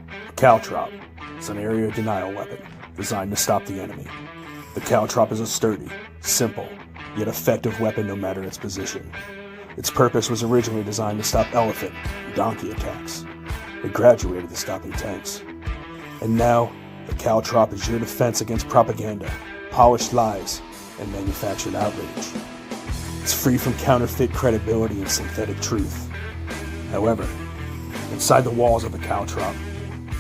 A caltrop is an area denial weapon designed to stop the enemy. The caltrop is a sturdy, simple, yet effective weapon no matter its position. Its purpose was originally designed to stop elephant and donkey attacks. It graduated to stopping tanks. And now, the caltrop is your defense against propaganda, polished lies, and manufactured outrage. It's free from counterfeit credibility and synthetic truth. However, inside the walls of the caltrop,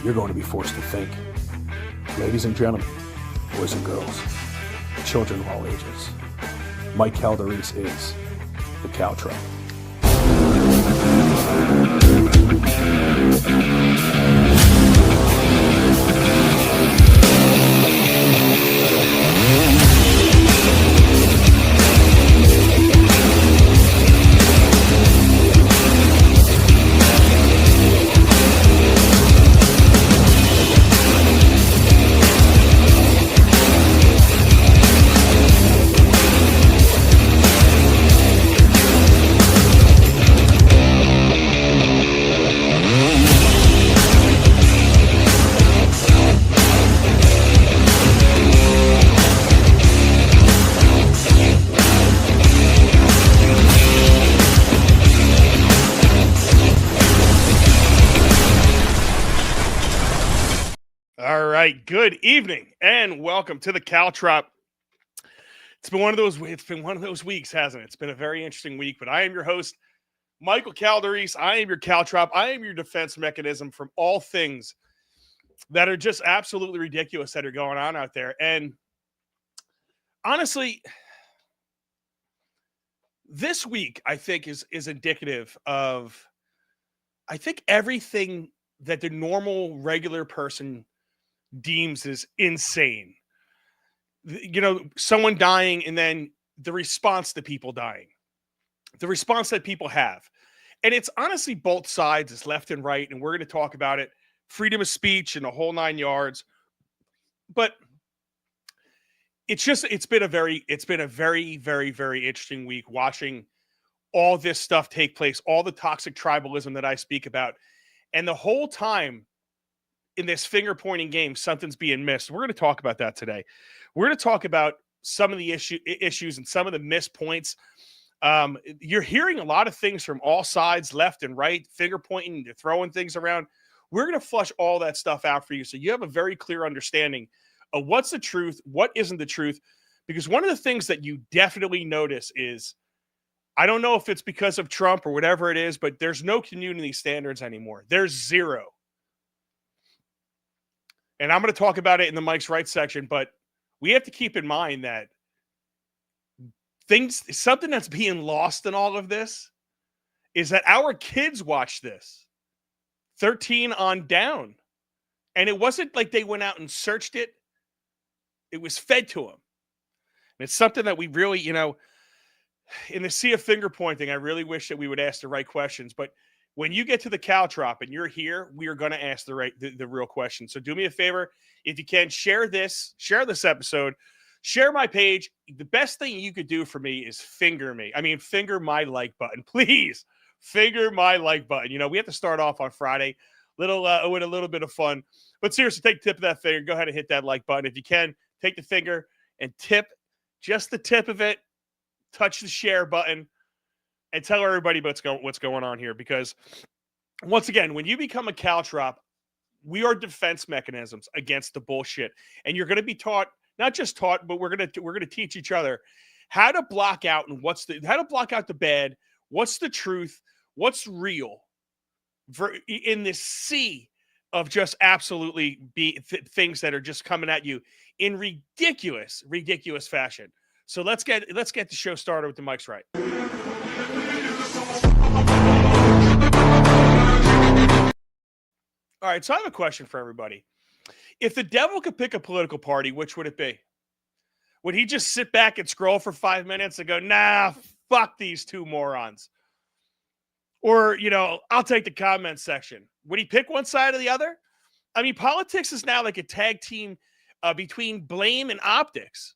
you're going to be forced to think. Ladies and gentlemen, boys and girls, children of all ages, Mike Calderese is the caltrop. Good evening and welcome to the Caltrop. It's been one of those weeks, hasn't it? It's been a very interesting week, but I am your host, Michael Calderese. I am your Caltrop. I am your defense mechanism from all things that are just absolutely ridiculous that are going on out there. And honestly, this week I think is indicative of everything that the normal regular person deems is insane. Someone dying and then the response to people dying, the response that people have. And it's honestly both sides, it's left and right. And we're going to talk about it, freedom of speech and the whole 9 yards. But it's been a very, very, very interesting week watching all this stuff take place, all the toxic tribalism that I speak about. And the whole time, in this finger-pointing game, something's being missed. We're going to talk about that today. We're going to talk about some of the issues and some of the missed points. You're hearing a lot of things from all sides, left and right, finger-pointing, they're throwing things around. We're going to flush all that stuff out for you so you have a very clear understanding of what's the truth, what isn't the truth. Because one of the things that you definitely notice is, I don't know if it's because of Trump or whatever it is, but there's no community standards anymore. There's zero. And I'm going to talk about it in the Mike's Right section, but we have to keep in mind that something that's being lost in all of this is that our kids watch this 13 on down. And it wasn't like they went out and searched it. It was fed to them. And it's something that we really, in the sea of finger pointing, I really wish that we would ask the right questions, but when you get to the caltrop and you're here, we are going to ask the real question. So do me a favor. If you can, share this episode, share my page. The best thing you could do for me is finger my like button. Please finger my like button. We have to start off on Friday, with a little bit of fun. But seriously, take the tip of that finger. Go ahead and hit that like button. If you can, take the finger and tip just the tip of it. Touch the share button. And tell everybody what's going on here, because once again, when you become a caltrop, we are defense mechanisms against the bullshit, and you're going to be taught, not just taught, but we're going to teach each other how to block out and how to block out the bad, what's the truth, what's real, in this sea of just absolutely things that are just coming at you in ridiculous fashion. So let's get the show started with the Mike's Right. All right, so I have a question for everybody. If the devil could pick a political party, which would it be? Would he just sit back and scroll for 5 minutes and go, nah, fuck these two morons? Or, I'll take the comment section. Would he pick one side or the other? I mean, politics is now like a tag team between blame and optics.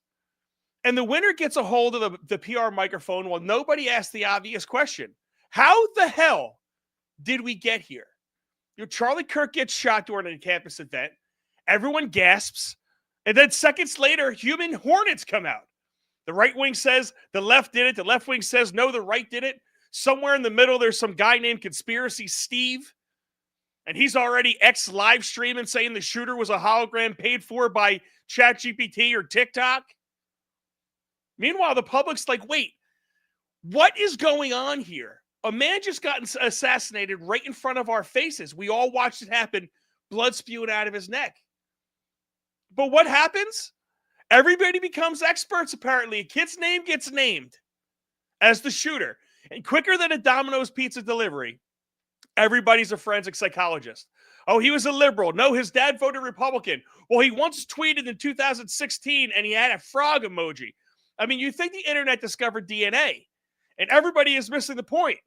And the winner gets a hold of the PR microphone while nobody asks the obvious question. How the hell did we get here? Charlie Kirk gets shot during a campus event. Everyone gasps. And then seconds later, human hornets come out. The right wing says the left did it. The left wing says, no, the right did it. Somewhere in the middle, there's some guy named Conspiracy Steve. And he's already live streaming saying the shooter was a hologram paid for by ChatGPT or TikTok. Meanwhile, the public's like, wait, what is going on here? A man just got assassinated right in front of our faces. We all watched it happen, blood spewing out of his neck. But what happens? Everybody becomes experts, apparently. A kid's name gets named as the shooter. And quicker than a Domino's pizza delivery, everybody's a forensic psychologist. Oh, he was a liberal. No, his dad voted Republican. Well, he once tweeted in 2016 and he had a frog emoji. I mean, you think the internet discovered DNA, and everybody is missing the point.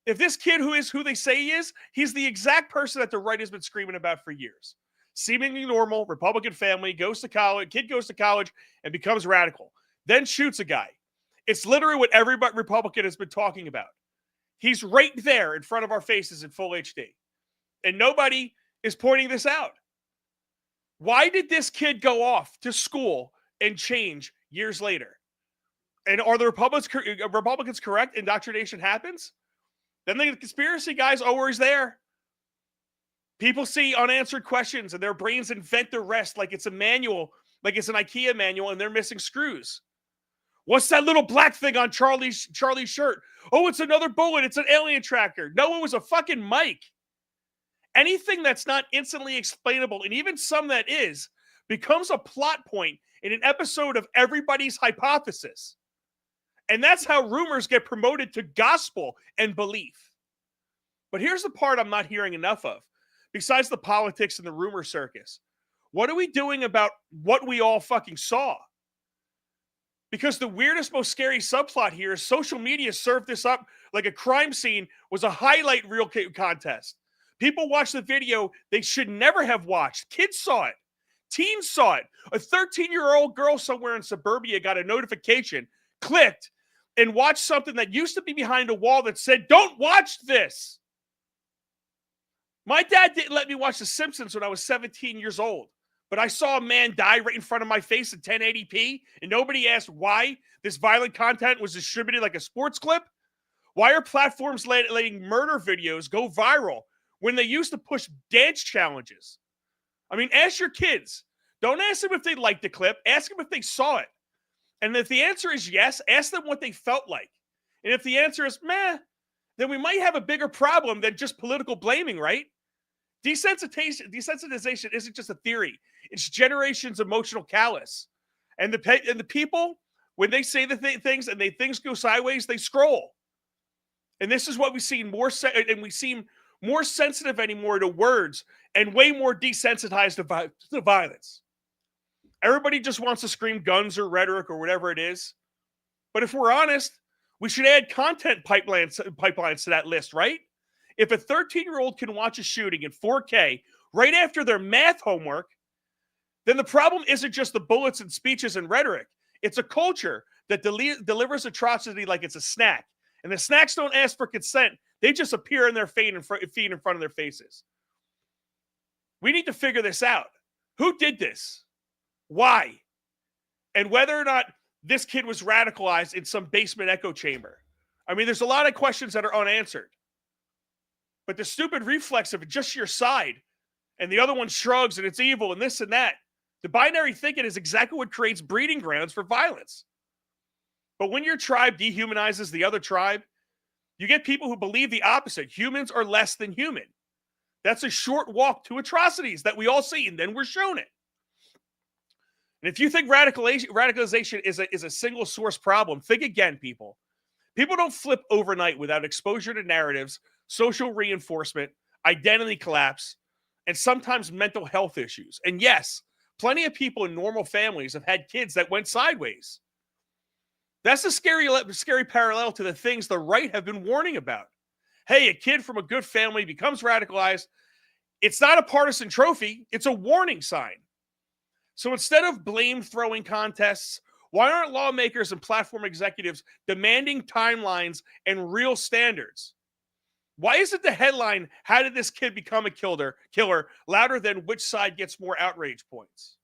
If this kid who is who they say he is, he's the exact person that the right has been screaming about for years. Seemingly normal, Republican family, goes to college, kid goes to college and becomes radical, then shoots a guy. It's literally what every Republican has been talking about. He's right there in front of our faces in full HD. And nobody is pointing this out. Why did this kid go off to school and change years later? And are the Republicans correct? Indoctrination happens? Then the conspiracy guys always there. People see unanswered questions and their brains invent the rest like it's a manual, like it's an IKEA manual, and they're missing screws. What's that little black thing on Charlie's shirt? Oh, it's another bullet. It's an alien tracker. No, it was a fucking mic. Anything that's not instantly explainable, and even some that is, becomes a plot point in an episode of Everybody's Hypothesis. And that's how rumors get promoted to gospel and belief. But here's the part I'm not hearing enough of. Besides the politics and the rumor circus, what are we doing about what we all fucking saw? Because the weirdest, most scary subplot here is social media served this up like a crime scene was a highlight reel contest. People watched the video they should never have watched. Kids saw it. Teens saw it. A 13-year-old girl somewhere in suburbia got a notification, clicked, and watched something that used to be behind a wall that said, "Don't watch this." My dad didn't let me watch The Simpsons when I was 17 years old. But I saw a man die right in front of my face in 1080p, and nobody asked why this violent content was distributed like a sports clip. Why are platforms letting murder videos go viral when they used to push dance challenges? I mean, ask your kids. Don't ask them if they liked the clip. Ask them if they saw it. And if the answer is yes, ask them what they felt like. And if the answer is meh, then we might have a bigger problem than just political blaming, right? Desensitization isn't just a theory. It's generations' emotional callous. And the people, when they say the things and things go sideways, they scroll. And this is what we see more, and we seem more sensitive anymore to words and way more desensitized to violence. Everybody just wants to scream guns or rhetoric or whatever it is. But if we're honest, we should add content pipelines to that list, right? If a 13-year-old can watch a shooting in 4K right after their math homework, then the problem isn't just the bullets and speeches and rhetoric. It's a culture that delivers atrocity like it's a snack. And the snacks don't ask for consent. They just appear in their feed in front of their faces. We need to figure this out. Who did this? Why? And whether or not this kid was radicalized in some basement echo chamber. I mean, there's a lot of questions that are unanswered. But the stupid reflex of just your side and the other one shrugs and it's evil and this and that. The binary thinking is exactly what creates breeding grounds for violence. But when your tribe dehumanizes the other tribe, you get people who believe the opposite. Humans are less than human. That's a short walk to atrocities that we all see, and then we're shown it. And if you think radicalization is a single source problem, think again, people. People don't flip overnight without exposure to narratives, social reinforcement, identity collapse, and sometimes mental health issues. And yes, plenty of people in normal families have had kids that went sideways. That's a scary parallel to the things the right have been warning about. Hey, a kid from a good family becomes radicalized. It's not a partisan trophy. It's a warning sign. So instead of blame-throwing contests, why aren't lawmakers and platform executives demanding timelines and real standards? Why isn't the headline, how did this kid become a killer, louder than which side gets more outrage points?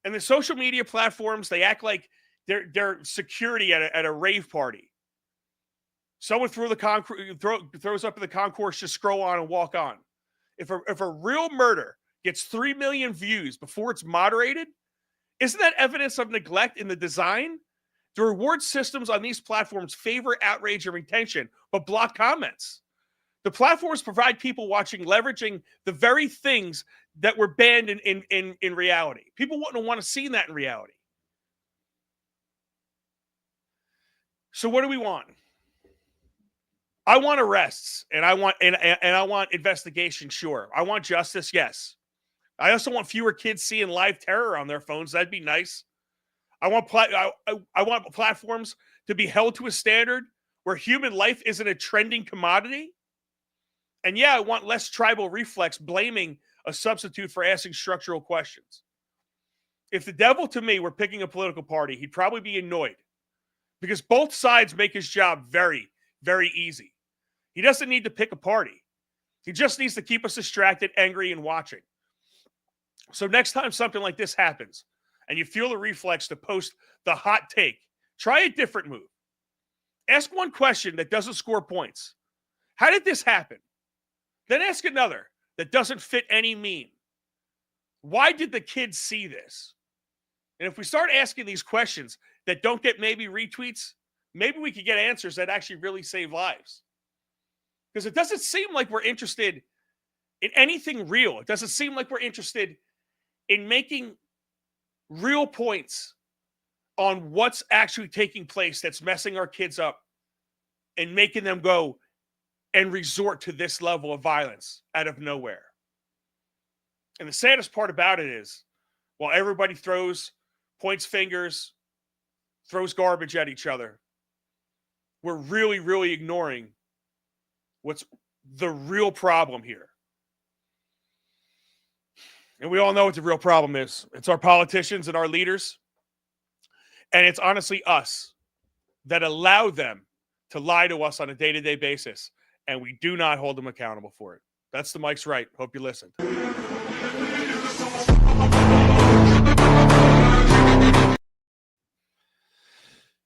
And the social media platforms, they act like they're security at a rave party. Someone throws up in the concourse, just scroll on and walk on. If a real murder gets 3 million views before it's moderated, isn't that evidence of neglect in the design? The reward systems on these platforms favor outrage and retention, but block comments. The platforms provide people watching leveraging the very things that were banned in reality. People wouldn't want to see that in reality. So what do we want? I want arrests, and I want I want investigation. Sure, I want justice. Yes, I also want fewer kids seeing live terror on their phones. That'd be nice. I want I want platforms to be held to a standard where human life isn't a trending commodity. And yeah, I want less tribal reflex blaming a substitute for asking structural questions. If the devil to me were picking a political party, he'd probably be annoyed because both sides make his job very, very easy. He doesn't need to pick a party. He just needs to keep us distracted, angry, and watching. So next time something like this happens and you feel the reflex to post the hot take, try a different move. Ask one question that doesn't score points. How did this happen? Then ask another that doesn't fit any meme. Why did the kids see this? And if we start asking these questions that don't get maybe retweets, maybe we could get answers that actually really save lives. Because it doesn't seem like we're interested in anything real. It doesn't seem like we're interested in making real points on what's actually taking place that's messing our kids up and making them go and resort to this level of violence out of nowhere. And the saddest part about it is, while everybody points fingers, throws garbage at each other, we're really, really ignoring what's the real problem here. And we all know what the real problem is. It's our politicians and our leaders. And it's honestly us that allow them to lie to us on a day-to-day basis. And we do not hold them accountable for it. That's the Mike's Right. Hope you listened.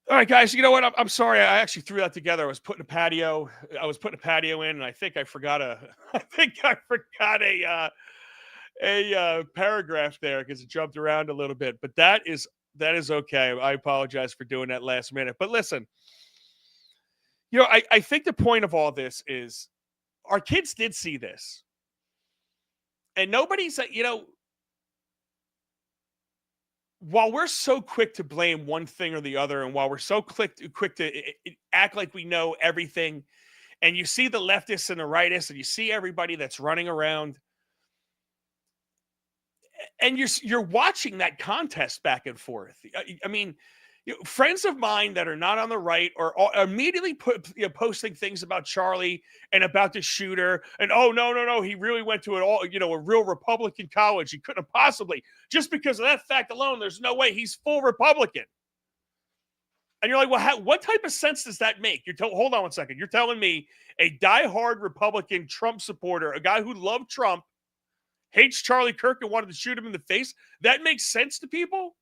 All right, guys. You know what? I'm sorry. I actually threw that together. I was putting a patio in, and I think I forgot a paragraph there because it jumped around a little bit. But that is okay. I apologize for doing that last minute. But listen, I think the point of all this is our kids did see this, and nobody's while we're so quick to blame one thing or the other, and while we're so quick to act like we know everything, and you see the leftists and the rightists, and you see everybody that's running around, and you're watching that contest back and forth. I mean, friends of mine that are not on the right are immediately posting things about Charlie and about the shooter, and no, he really went to a real Republican college. He couldn't have possibly, just because of that fact alone. There's no way he's full Republican. And you're like, well, what type of sense does that make? Hold on one second. You're telling me a diehard Republican Trump supporter, a guy who loved Trump, hates Charlie Kirk and wanted to shoot him in the face? That makes sense to people?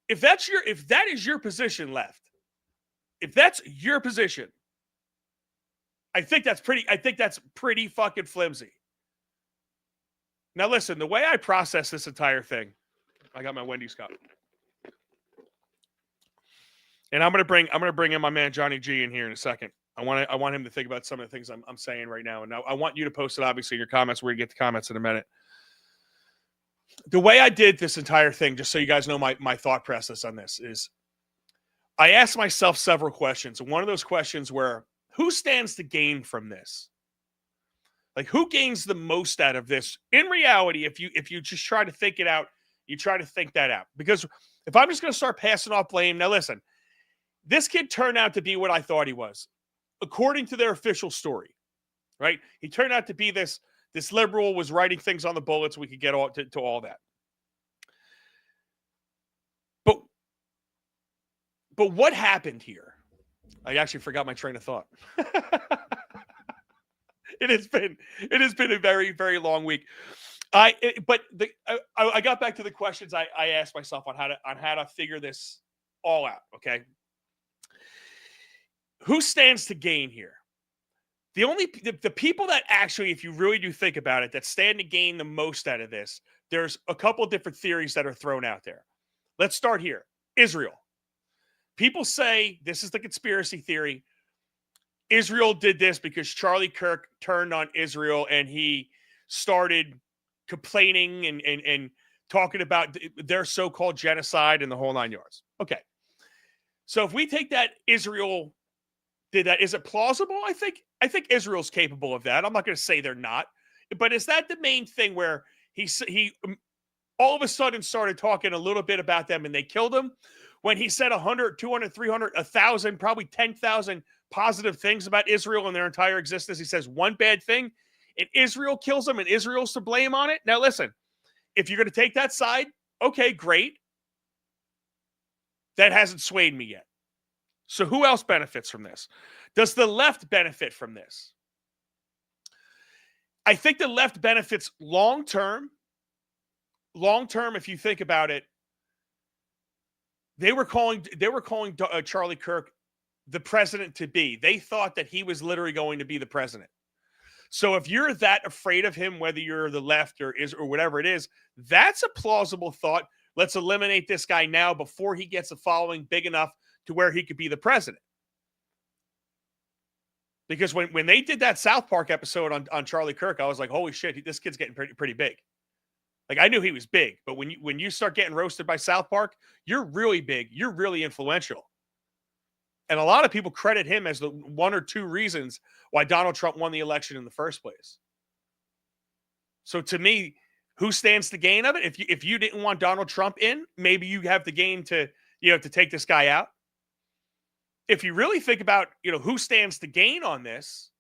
If that is your position, left, if that's your position, I think that's pretty fucking flimsy. Now listen, the way I process this entire thing, I got my Wendy's cup, and I'm gonna bring in my man Johnny G in here in a second. I want him to think about some of the things I'm saying right now, and I want you to post it obviously in your comments. We're gonna get the comments in a minute. The way I did this entire thing, just so you guys know my thought process on this, is I asked myself several questions. And one of those questions were, who stands to gain from this? Like, who gains the most out of this? In reality, if you just try to think it out, you try to think that out. Because if I'm just going to start passing off blame, now listen, this kid turned out to be what I thought he was, according to their official story, right? He turned out to be this liberal, was writing things on the bullets. We could get to all that. But what happened here? I actually forgot my train of thought. It has been a very, very long week. I got back to the questions I asked myself on how to figure this all out. Okay, who stands to gain here? The people that actually, if you really do think about it, that stand to gain the most out of this, there's a couple of different theories that are thrown out there. Let's start here. Israel. People say this is the conspiracy theory. Israel did this because Charlie Kirk turned on Israel and he started complaining and talking about their so-called genocide and the whole nine yards. Okay. So if we take that Israel did that, is it plausible? I think Israel's capable of that. I'm not going to say they're not, but is that the main thing where he all of a sudden started talking a little bit about them and they killed him when he said 100, 200, 300, 1,000, probably 10,000 positive things about Israel and their entire existence. He says one bad thing and Israel kills him and Israel's to blame on it. Now, listen, if you're going to take that side, okay, great. That hasn't swayed me yet. So who else benefits from this? Does the left benefit from this? I think the left benefits long term. Long term, if you think about it, they were calling Charlie Kirk the president to be. They thought that he was literally going to be the president. So if you're that afraid of him, whether you're the left or whatever it is, that's a plausible thought. Let's eliminate this guy now before he gets a following big enough to where he could be the president. Because when they did that South Park episode on Charlie Kirk, I was like, holy shit, this kid's getting pretty big. Like, I knew he was big, but when you start getting roasted by South Park, you're really big. You're really influential. And a lot of people credit him as the one or two reasons why Donald Trump won the election in the first place. So to me, who stands to gain of it? If you didn't want Donald Trump in, maybe you have the gain to take this guy out. If you really think about, who stands to gain on this,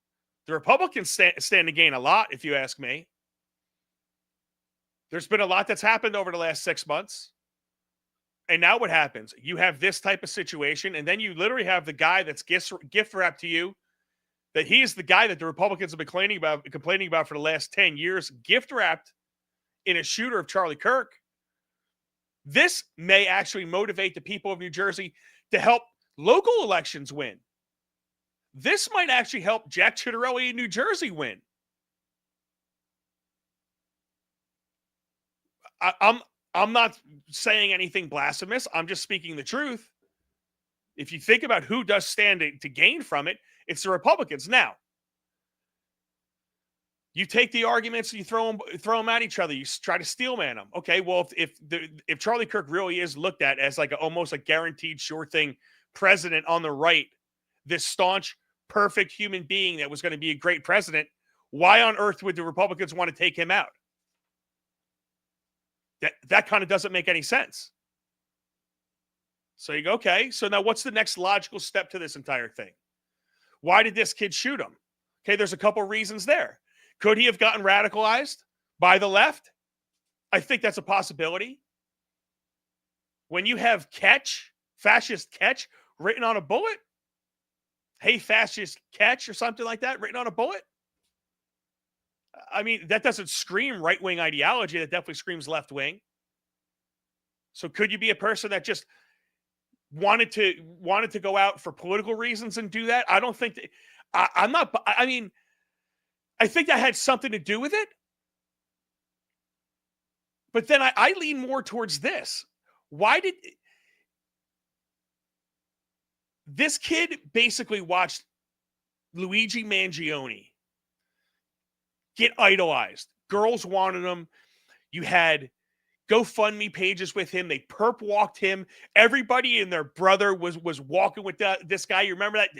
the Republicans stand to gain a lot, if you ask me. There's been a lot that's happened over the last 6 months. And now what happens? You have this type of situation, and then you literally have the guy that's gift wrapped to you, that he is the guy that the Republicans have been complaining about for the last 10 years, gift wrapped in a shooter of Charlie Kirk. This may actually motivate the people of New Jersey to help local elections win. This might actually help Jack Ciattarelli in New Jersey win. I'm not saying anything blasphemous. I'm just speaking the truth. If you think about who does stand to gain from it, it's the Republicans. Now, you take the arguments and you throw them at each other. You try to steelman them. Okay, well, if Charlie Kirk really is looked at as like almost a guaranteed sure thing president on the right, this staunch, perfect human being that was going to be a great president, why on earth would the Republicans want to take him out? That kind of doesn't make any sense. So you go, okay, so now what's the next logical step to this entire thing? Why did this kid shoot him? Okay, there's a couple reasons there. Could he have gotten radicalized by the left? I think that's a possibility. When you have catch, fascist catch, written on a bullet, hey, fascist catch or something like that written on a bullet, I mean, that doesn't scream right-wing ideology. That definitely screams left-wing. So could you be a person that just wanted to go out for political reasons and do that? I don't think that, I think that had something to do with it. But then I lean more towards this. Why did this kid basically watched Luigi Mangione get idolized? Girls wanted him. You had GoFundMe pages with him. They perp walked him. Everybody and their brother was walking with this guy. You remember that?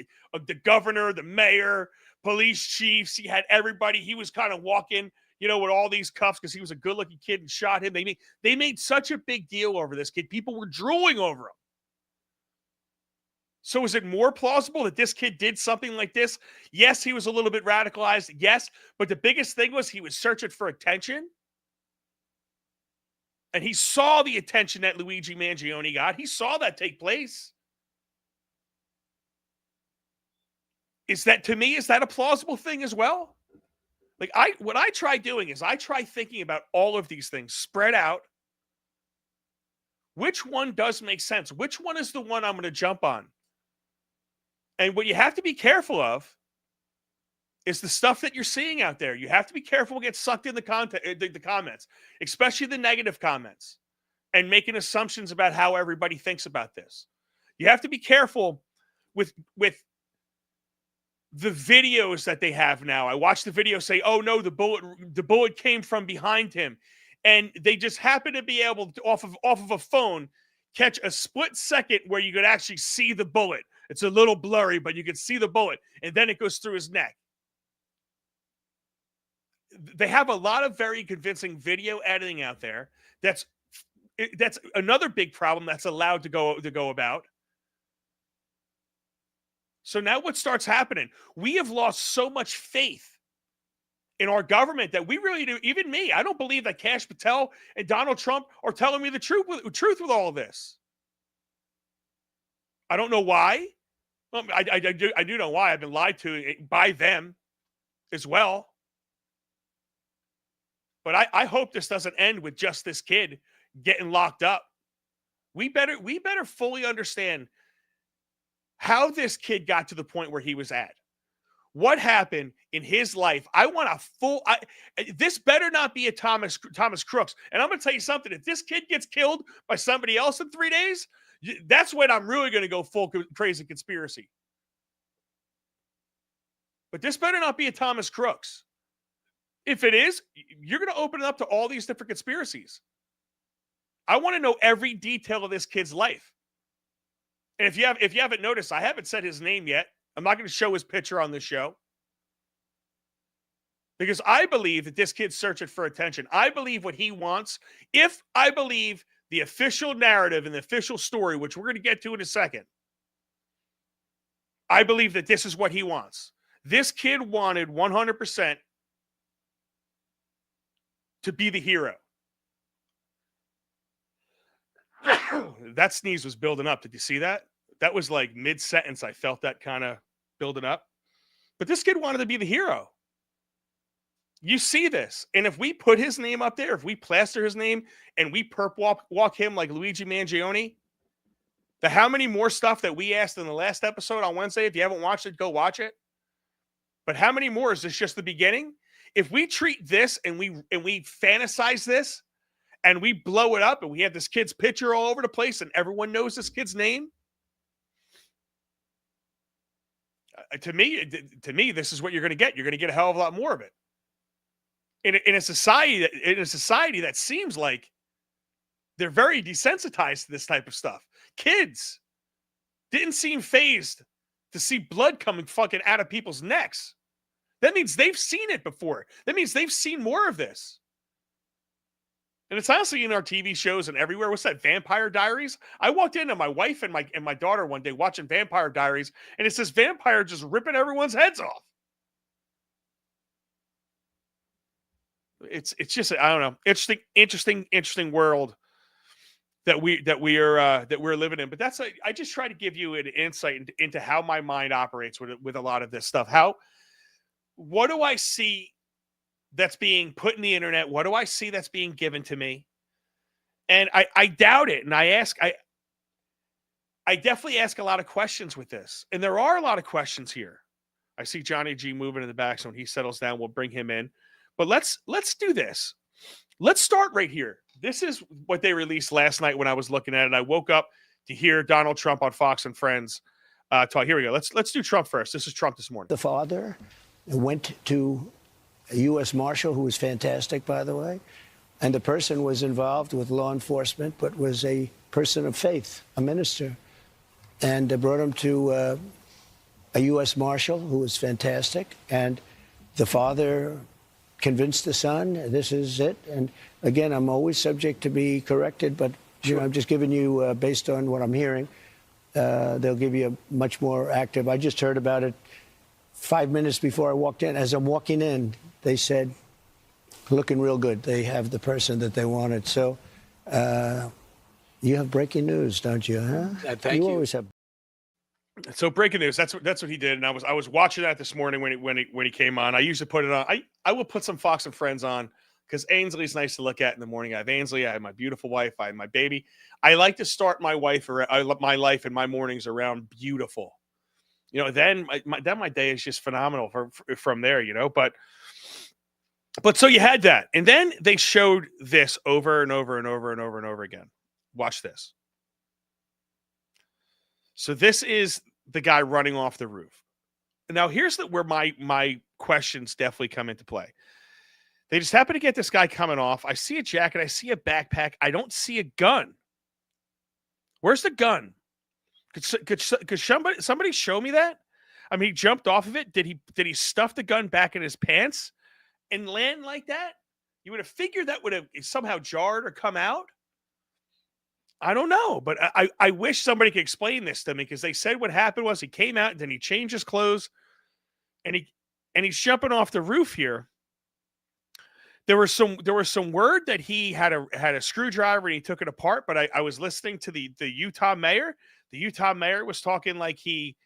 The governor, the mayor, police chiefs. He had everybody. He was kind of walking, with all these cuffs because he was a good-looking kid and shot him. They made such a big deal over this kid. People were drooling over him. So is it more plausible that this kid did something like this? Yes, he was a little bit radicalized. Yes, but the biggest thing was he was searching for attention. And he saw the attention that Luigi Mangione got. He saw that take place. Is that, to me, is that a plausible thing as well? Like, what I try doing is I try thinking about all of these things spread out. Which one does make sense? Which one is the one I'm going to jump on? And what you have to be careful of is the stuff that you're seeing out there. You have to be careful to get sucked in the content, the comments, especially the negative comments, and making assumptions about how everybody thinks about this. You have to be careful with the videos that they have now. I watched the video say, "Oh no, the bullet came from behind him," and they just happen to be able to, off of a phone, catch a split second where you could actually see the bullet. It's a little blurry, but you can see the bullet, and then it goes through his neck. They have a lot of very convincing video editing out there. That's another big problem that's allowed to go about. So now what starts happening? We have lost so much faith in our government that we really do. Even me, I don't believe that Kash Patel and Donald Trump are telling me the truth with all of this. I don't know why. Well, I do know why. I've been lied to by them as well. But I hope this doesn't end with just this kid getting locked up. We better fully understand how this kid got to the point where he was at. What happened in his life? I want a full. This better not be a Thomas Crooks. And I'm going to tell you something. If this kid gets killed by somebody else in 3 days, that's when I'm really going to go full crazy conspiracy. But this better not be a Thomas Crooks. If it is, you're going to open it up to all these different conspiracies. I want to know every detail of this kid's life. And if you haven't noticed, I haven't said his name yet. I'm not going to show his picture on this show. Because I believe that this kid's searching for attention. I believe what he wants. If I believe the official narrative and the official story, which we're going to get to in a second, I believe that this is what he wants. This kid wanted 100% to be the hero. That sneeze was building up. Did you see that? That was like mid-sentence. I felt that kind of building up. But this kid wanted to be the hero. You see this. And if we put his name up there, if we plaster his name and we perp walk him like Luigi Mangione, the how many more stuff that we asked in the last episode on Wednesday, if you haven't watched it, go watch it. But how many more? Is this just the beginning? If we treat this and we fantasize this and we blow it up and we have this kid's picture all over the place and everyone knows this kid's name, to me, this is what you're going to get. You're going to get a hell of a lot more of it. In a society that seems like they're very desensitized to this type of stuff. Kids didn't seem fazed to see blood coming fucking out of people's necks. That means they've seen it before. That means they've seen more of this. And it's honestly in our TV shows and everywhere. What's that, Vampire Diaries? I walked into my wife and my daughter one day watching Vampire Diaries, and it says vampire just ripping everyone's heads off. It's just, I don't know, interesting world that we're living in. But that's I just try to give you an insight into how my mind operates with a lot of this stuff. What do I see that's being put in the internet? What do I see that's being given to me? And I doubt it. And I definitely ask a lot of questions with this. And there are a lot of questions here. I see Johnny G moving in the back. So when he settles down, we'll bring him in. But let's do this. Let's start right here. This is what they released last night when I was looking at it. I woke up to hear Donald Trump on Fox and Friends talk. Here we go. Let's do Trump first. This is Trump this morning. The father went to a U.S. Marshal, who was fantastic, by the way, and the person was involved with law enforcement, but was a person of faith, a minister, and brought him to a U.S. Marshal, who was fantastic, and the father convinced the son, this is it. And again, I'm always subject to be corrected, but I'm just giving you, based on what I'm hearing, they'll give you a much more active. I just heard about it 5 minutes before I walked in. As I'm walking in, they said, looking real good. They have the person that they wanted. So you have breaking news, don't you? Huh? Thank you. Always have. So breaking news. That's what he did, and I was watching that this morning when he came on. I usually put it on. I will put some Fox and Friends on because Ainsley's nice to look at in the morning. I have Ainsley. I have my beautiful wife. I have my baby. I like to start my my life and my mornings around beautiful. Then my day is just phenomenal from there. But so you had that, and then they showed this over and over and over and over and over again. Watch this. So this is the guy running off the roof. Now here's where my questions definitely come into play. They just happen to get this guy coming off. I see a jacket. I see a backpack. I don't see a gun. Where's the gun? Could somebody show me that? I mean, he jumped off of it. Did he stuff the gun back in his pants and land like that? You would have figured that would have somehow jarred or come out. I don't know, but I wish somebody could explain this to me, because they said what happened was he came out and then he changed his clothes and he's jumping off the roof here. There was some word that he had a screwdriver and he took it apart, but I was listening to the Utah mayor. The Utah mayor was talking like he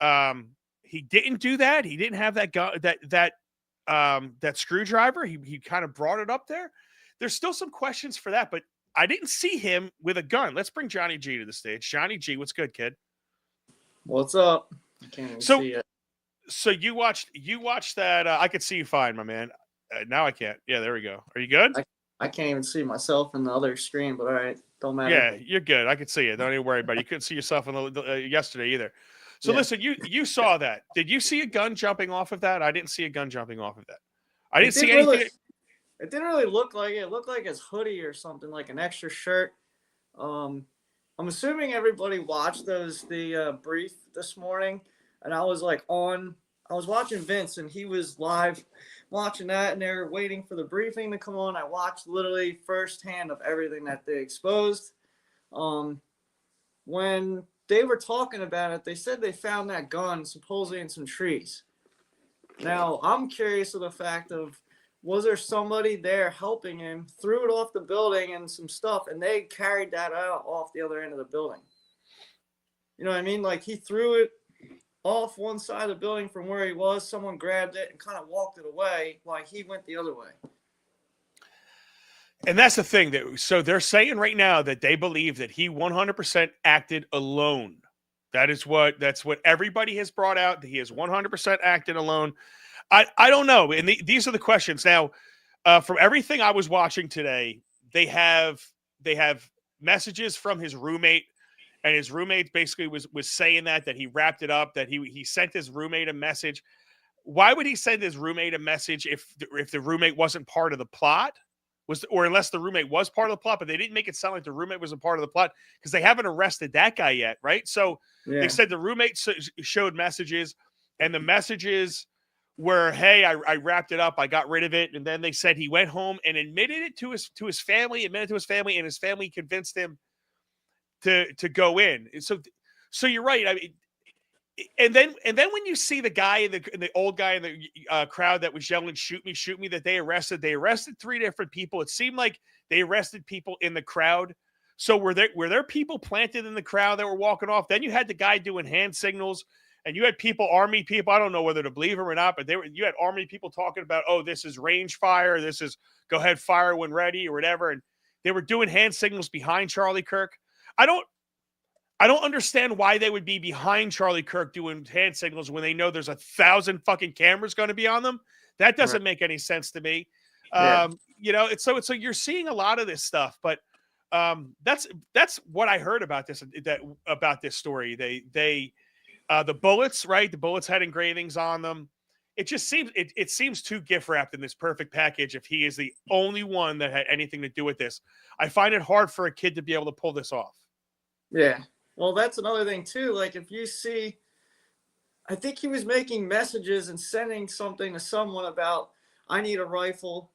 didn't do that. He didn't have that gun, that screwdriver. He kind of brought it up there. There's still some questions for that, but I didn't see him with a gun. Let's bring Johnny G to the stage. Johnny G, what's good, kid? What's up? I can't even see it. So you watched that? I could see you fine, my man. Now I can't. Yeah, there we go. Are you good? I can't even see myself in the other screen, but all right, don't matter. Yeah, you're good. I could see it. Don't even worry about it. You couldn't see yourself on yesterday either. So Listen, you saw that. Did you see a gun jumping off of that? I didn't see a gun jumping off of that. I didn't see anything. It didn't really look like it. It looked like his hoodie or something, like an extra shirt. I'm assuming everybody watched the brief this morning, and I was watching Vince, and he was live watching that, and they were waiting for the briefing to come on. I watched literally firsthand of everything that they exposed. When they were talking about it, they said they found that gun supposedly in some trees. Now, I'm curious of the fact of, was there somebody there helping him, threw it off the building and some stuff, and they carried that out off the other end of the building? You know what I mean? Like, he threw it off one side of the building from where he was. Someone grabbed it and kind of walked it away while he went the other way. And that's the thing. So they're saying right now that they believe that he 100% acted alone. That's what everybody has brought out, that he has 100% acted alone. I don't know. And these are the questions. Now, from everything I was watching today, they have messages from his roommate, and his roommate basically was saying that he wrapped it up, that he sent his roommate a message. Why would he send his roommate a message if the roommate wasn't part of the plot? Or unless the roommate was part of the plot, but they didn't make it sound like the roommate was a part of the plot, because they haven't arrested that guy yet, right? So They said the roommate showed messages, and the messages were, hey, I wrapped it up, I got rid of it. And then they said he went home and admitted it to his family, and his family convinced him to go in. So you're right. I mean, and then when you see the guy, the old guy in the crowd that was yelling, shoot me, that they arrested 3 different people. It seemed like they arrested people in the crowd. So were there people planted in the crowd that were walking off? Then you had the guy doing hand signals, and you had army people. I don't know whether to believe him or not, but you had army people talking about, oh, this is range fire. This is go ahead, fire when ready, or whatever. And they were doing hand signals behind Charlie Kirk. I don't understand why they would be behind Charlie Kirk doing hand signals when they know there's 1,000 fucking cameras going to be on them. That doesn't make any sense to me. Yeah. So you're seeing a lot of this stuff, but that's what I heard about this story. The bullets, right? The bullets had engravings on them. It just seems it seems too gift wrapped in this perfect package if he is the only one that had anything to do with this. I find it hard for a kid to be able to pull this off. Yeah. Well, that's another thing too. Like, if you see, I think he was making messages and sending something to someone about, I need a rifle,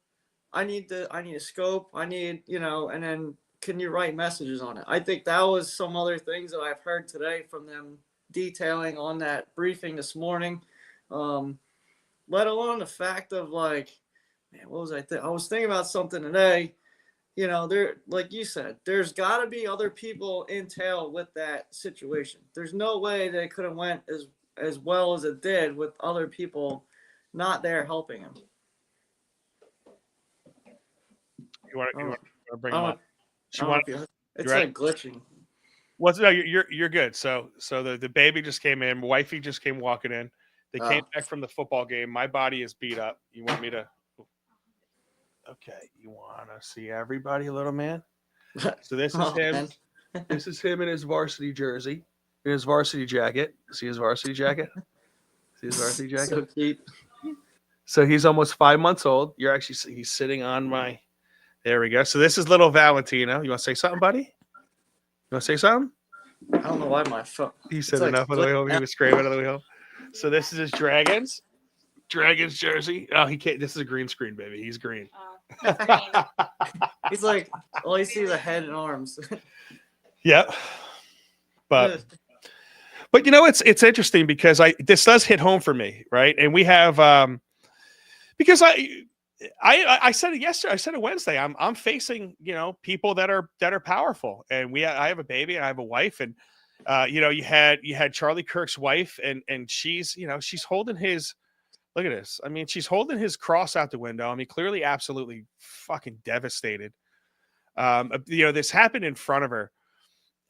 I need a scope, I need, and then can you write messages on it? I think that was some other things that I've heard today from them detailing on that briefing this morning. Let alone the fact of, like, man, what was I was thinking about something today. you know, there, like you said, there's got to be other people entailed with that situation. There's no way that it could have went as well as it did with other people not there helping him. You want to bring I him don't, up? I don't know if you, it's ready? like glitching. What's no? You're good. So the baby just came in. Wifey just came walking in. They came back from the football game. My body is beat up. You want me to? Okay. You want to see everybody, little man? So this is him. This is him in his varsity jersey, in his varsity jacket. See his varsity jacket? See his varsity jacket? So cute. So he's almost 5 months old. He's sitting on my. There we go. So this is little Valentino. You want to say something, buddy? You want to say something? I don't know why my phone. He said enough on the way home. He was screaming on the way home. So this is his Dragons jersey. Oh, he can't. This is a green screen, baby. He's green. He's like, all you see is a head and arms. Yep. But you know, it's interesting because this does hit home for me, right? And we have because I said it yesterday. I said it Wednesday. I'm facing, you know, people that are powerful, and I have a baby, and I have a wife, and you know, you had Charlie Kirk's wife, and she's, you know, she's holding his. Look at this. I mean, she's holding his cross out the window. I mean, clearly, absolutely fucking devastated. You know, this happened in front of her,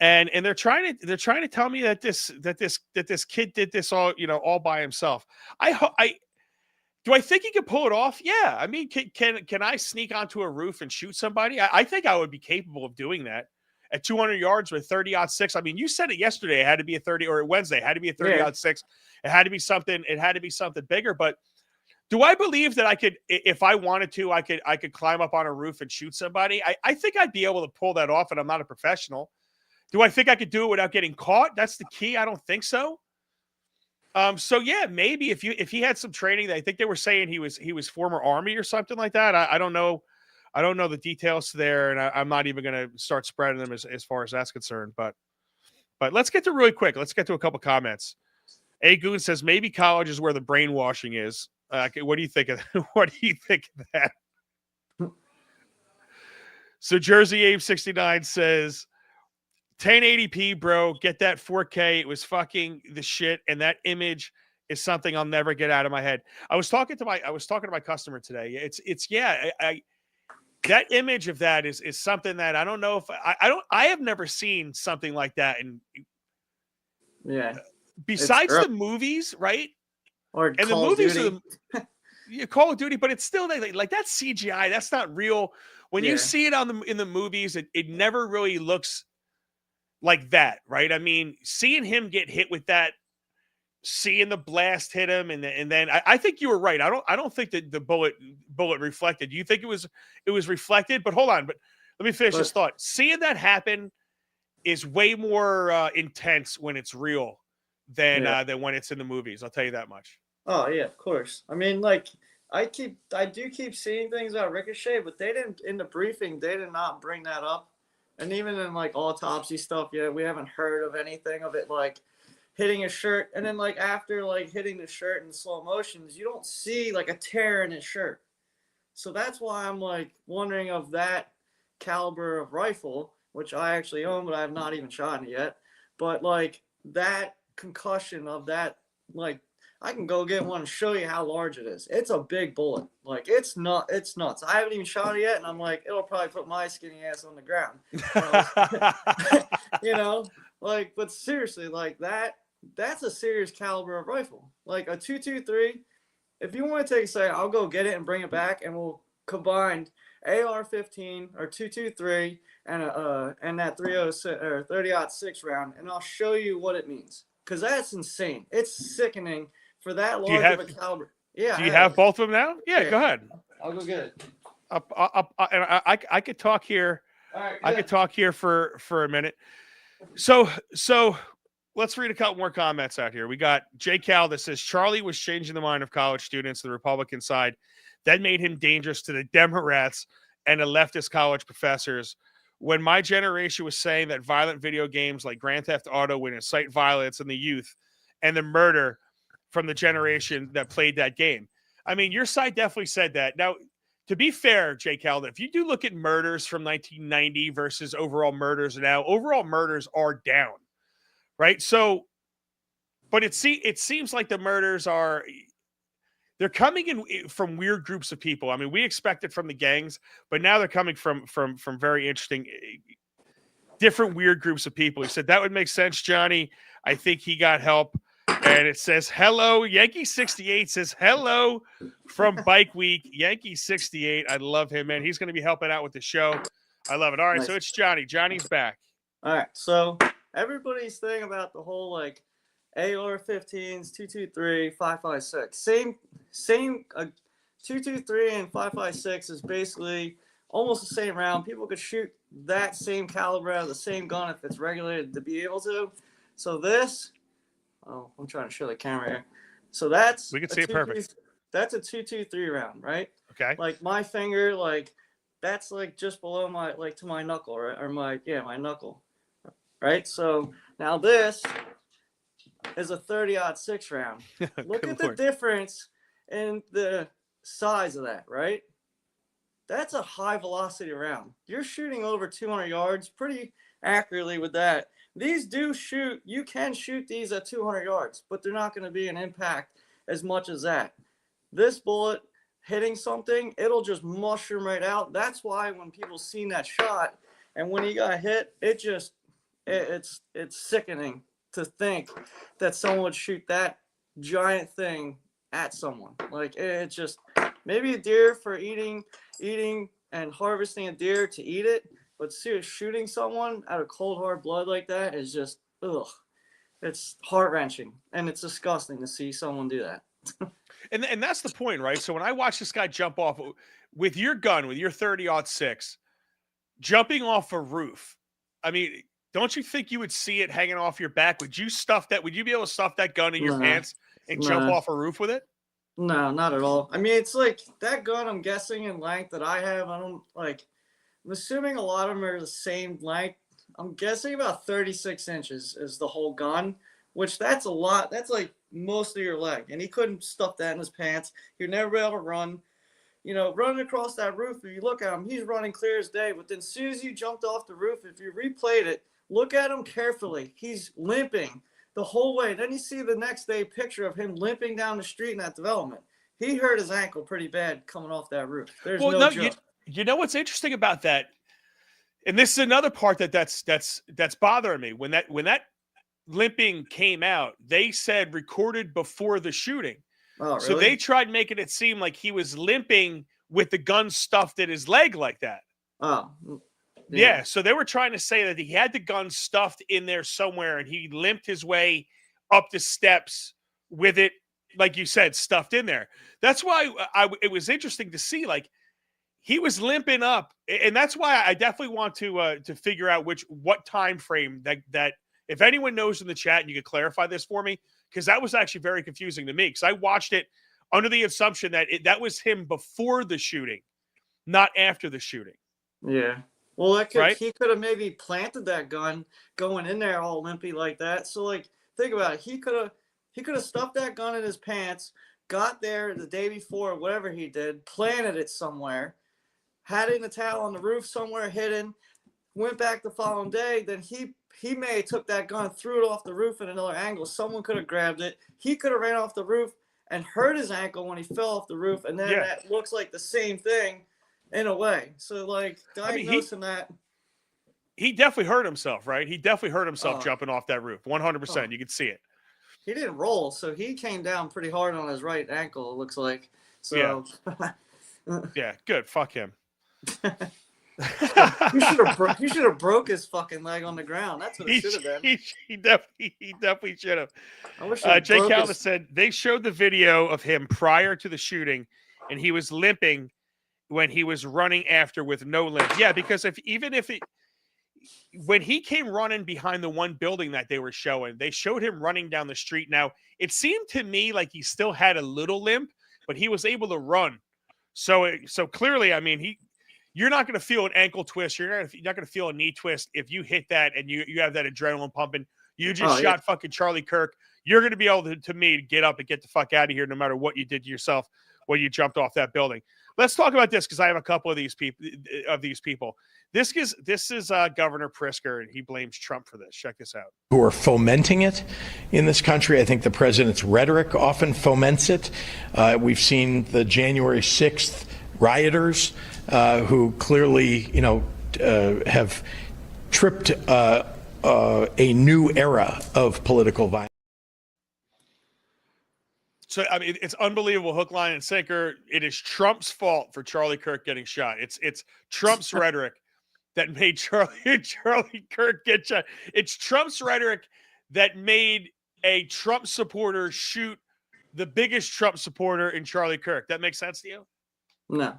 and they're trying to tell me that this kid did this all, you know, all by himself. Do I think he can pull it off? Yeah. I mean, can I sneak onto a roof and shoot somebody? I think I would be capable of doing that at 200 yards with 30-06. I mean, you said it yesterday. It had to be a 30, or Wednesday. It had to be a 30-06. It had to be something. It had to be something bigger. But do I believe that I could, if I wanted to, I could climb up on a roof and shoot somebody? I think I'd be able to pull that off, and I'm not a professional. Do I think I could do it without getting caught? That's the key. I don't think so. So yeah, maybe if he had some training, I think they were saying he was former Army or something like that. I don't know. I don't know the details there, and I'm not even going to start spreading them as far as that's concerned. But let's get to really quick. Let's get to a couple comments. A Goon says maybe college is where the brainwashing is. What do you think of what do you think of that? So Jersey Abe 69 says 1080p, bro. Get that 4K. It was fucking the shit, and that image is something I'll never get out of my head. I was talking to my customer today. It's yeah. That image of that is something that I don't know if I have never seen something like that. And yeah, besides the movies, right? Or and Call the movies of Call of Duty, but it's still like that's CGI. That's not real. When you see it in the movies, it never really looks like that, right? I mean, seeing him get hit with that, seeing the blast hit him, and then I think you were right. I don't think that the bullet reflected. You think it was reflected? But hold on, but let me finish this thought. Seeing that happen is way more intense when it's real than when it's in the movies. I'll tell you that much. Oh yeah, of course. I mean, like I do keep seeing things about Ricochet, but they didn't in the briefing. They did not bring that up, and even in like autopsy stuff, we haven't heard of anything of it like hitting his shirt, and then like after like hitting the shirt in slow motions, you don't see like a tear in his shirt. So that's why I'm like wondering of that caliber of rifle, which I actually own, but I have not even shot it yet. But like that concussion of that, like I can go get one and show you how large it is. It's a big bullet. Like it's nuts. I haven't even shot it yet, and I'm like, it'll probably put my skinny ass on the ground. You know, like, but seriously, like that's a serious caliber of rifle. Like a 223. If you want to take a second, I'll go get it and bring it back, and we'll combine AR-15 or 223 and that 306 or 30-06 round, and I'll show you what it means. Because that's insane. It's sickening for that large of a caliber. Yeah. Do you have both of them now? Yeah, go ahead. I'll go get it. I could talk here. All right, I could talk here for a minute. So let's read a couple more comments out here. We got Jay Cal that says Charlie was changing the mind of college students, the Republican side. That made him dangerous to the Democrats and the leftist college professors. When my generation was saying that violent video games like Grand Theft Auto would incite violence in the youth and the murder from the generation that played that game. I mean, your side definitely said that. Now, to be fair, Jay Calvin, if you do look at murders from 1990 versus overall murders now, overall murders are down, right? So, but it seems like the murders they're coming in from weird groups of people. I mean, we expect it from the gangs, but now they're coming from very interesting, different weird groups of people. He said that would make sense, Johnny. I think he got help. And it says, hello. Yankee 68 says, hello from Bike Week. Yankee 68. I love him, man. He's going to be helping out with the show. I love it. All right, Nice. so it's Johnny. Johnny's back. All right, so everybody's thing about the whole like AR-15s, 223, 5.56. Same. 223 and 5.56 is basically almost the same round. People could shoot that same caliber out of the same gun if it's regulated to be able to. So this. Oh, I'm trying to show the camera here. So we can see it perfect. That's a 223 round, right? Okay. Like my finger, like that's like just below my to my knuckle, right? Or my knuckle, right? So now this is a 30-06 round. Look at the difference in the size of that, right? That's a high velocity round. You're shooting over 200 yards pretty accurately with that. These you can shoot these at 200 yards, but they're not going to be an impact as much as that. This bullet hitting something, it'll just mushroom right out. That's why when people seen that shot and when he got hit, it's sickening to think that someone would shoot that giant thing at someone. Like it's just maybe a deer for eating and harvesting a deer to eat it. But shooting someone out of cold, hard blood like that is just, ugh. It's heart-wrenching, and it's disgusting to see someone do that. and that's the point, right? So when I watch this guy jump off with your gun, with your 30-06, jumping off a roof, I mean, don't you think you would see it hanging off your back? Would you be able to stuff that gun in your pants and jump off a roof with it? No, not at all. I mean, it's like that gun, I'm guessing, in length that I have, I'm assuming a lot of them are the same length. I'm guessing about 36 inches is the whole gun, which that's a lot. That's like most of your leg. And he couldn't stuff that in his pants. He'd never be able to run. Running across that roof, if you look at him, he's running clear as day. But then as soon as you jumped off the roof, if you replayed it, look at him carefully. He's limping the whole way. Then you see the next day picture of him limping down the street in that development. He hurt his ankle pretty bad coming off that roof. There's no joke. You know what's interesting about that, and this is another part that's bothering me. When that limping came out, they said recorded before the shooting. Oh, really? So they tried making it seem like he was limping with the gun stuffed in his leg like that. Oh, yeah. So they were trying to say that he had the gun stuffed in there somewhere, and he limped his way up the steps with it, like you said, stuffed in there. That's why it was interesting to see, like, he was limping up, and that's why I definitely want to figure out what time frame that if anyone knows in the chat and you could clarify this for me, because that was actually very confusing to me, because I watched it under the assumption that that was him before the shooting, not after the shooting. Yeah. Well, right? He could have maybe planted that gun going in there all limpy like that. So like, think about it. He could have stuffed that gun in his pants, got there the day before, whatever he did, planted it somewhere, had it in a towel on the roof somewhere hidden, went back the following day, then he may have took that gun, threw it off the roof at another angle. Someone could have grabbed it. He could have ran off the roof and hurt his ankle when he fell off the roof, and then that looks like the same thing in a way. So, like, diagnosing that. He definitely hurt himself, right? He definitely hurt himself jumping off that roof. 100%. You could see it. He didn't roll, so he came down pretty hard on his right ankle, it looks like. So, yeah, good. Fuck him. He should have broke his fucking leg on the ground. That's what it should have been. He definitely should have. I wish Jay Calvin said they showed the video of him prior to the shooting, and he was limping when he was running after with no limp. Yeah, because when he came running behind the one building that they were showing, they showed him running down the street. Now, it seemed to me like he still had a little limp, but he was able to run. So clearly, I mean, you're not going to feel an ankle twist. You're not going to feel a knee twist if you hit that and you have that adrenaline pumping. You just shot fucking Charlie Kirk. You're going to be able to get up and get the fuck out of here no matter what you did to yourself when you jumped off that building. let's talk about this because I have a couple of these people. This is Governor Pritzker, and he blames Trump for this. Check this out. Who are fomenting it in this country. I think the president's rhetoric often foments it. We've seen the January 6th rioters who clearly, have tripped a new era of political violence. So, I mean, it's unbelievable, hook, line, and sinker. It is Trump's fault for Charlie Kirk getting shot. It's Trump's rhetoric that made Charlie Kirk get shot. It's Trump's rhetoric that made a Trump supporter shoot the biggest Trump supporter in Charlie Kirk. That makes sense to you? No.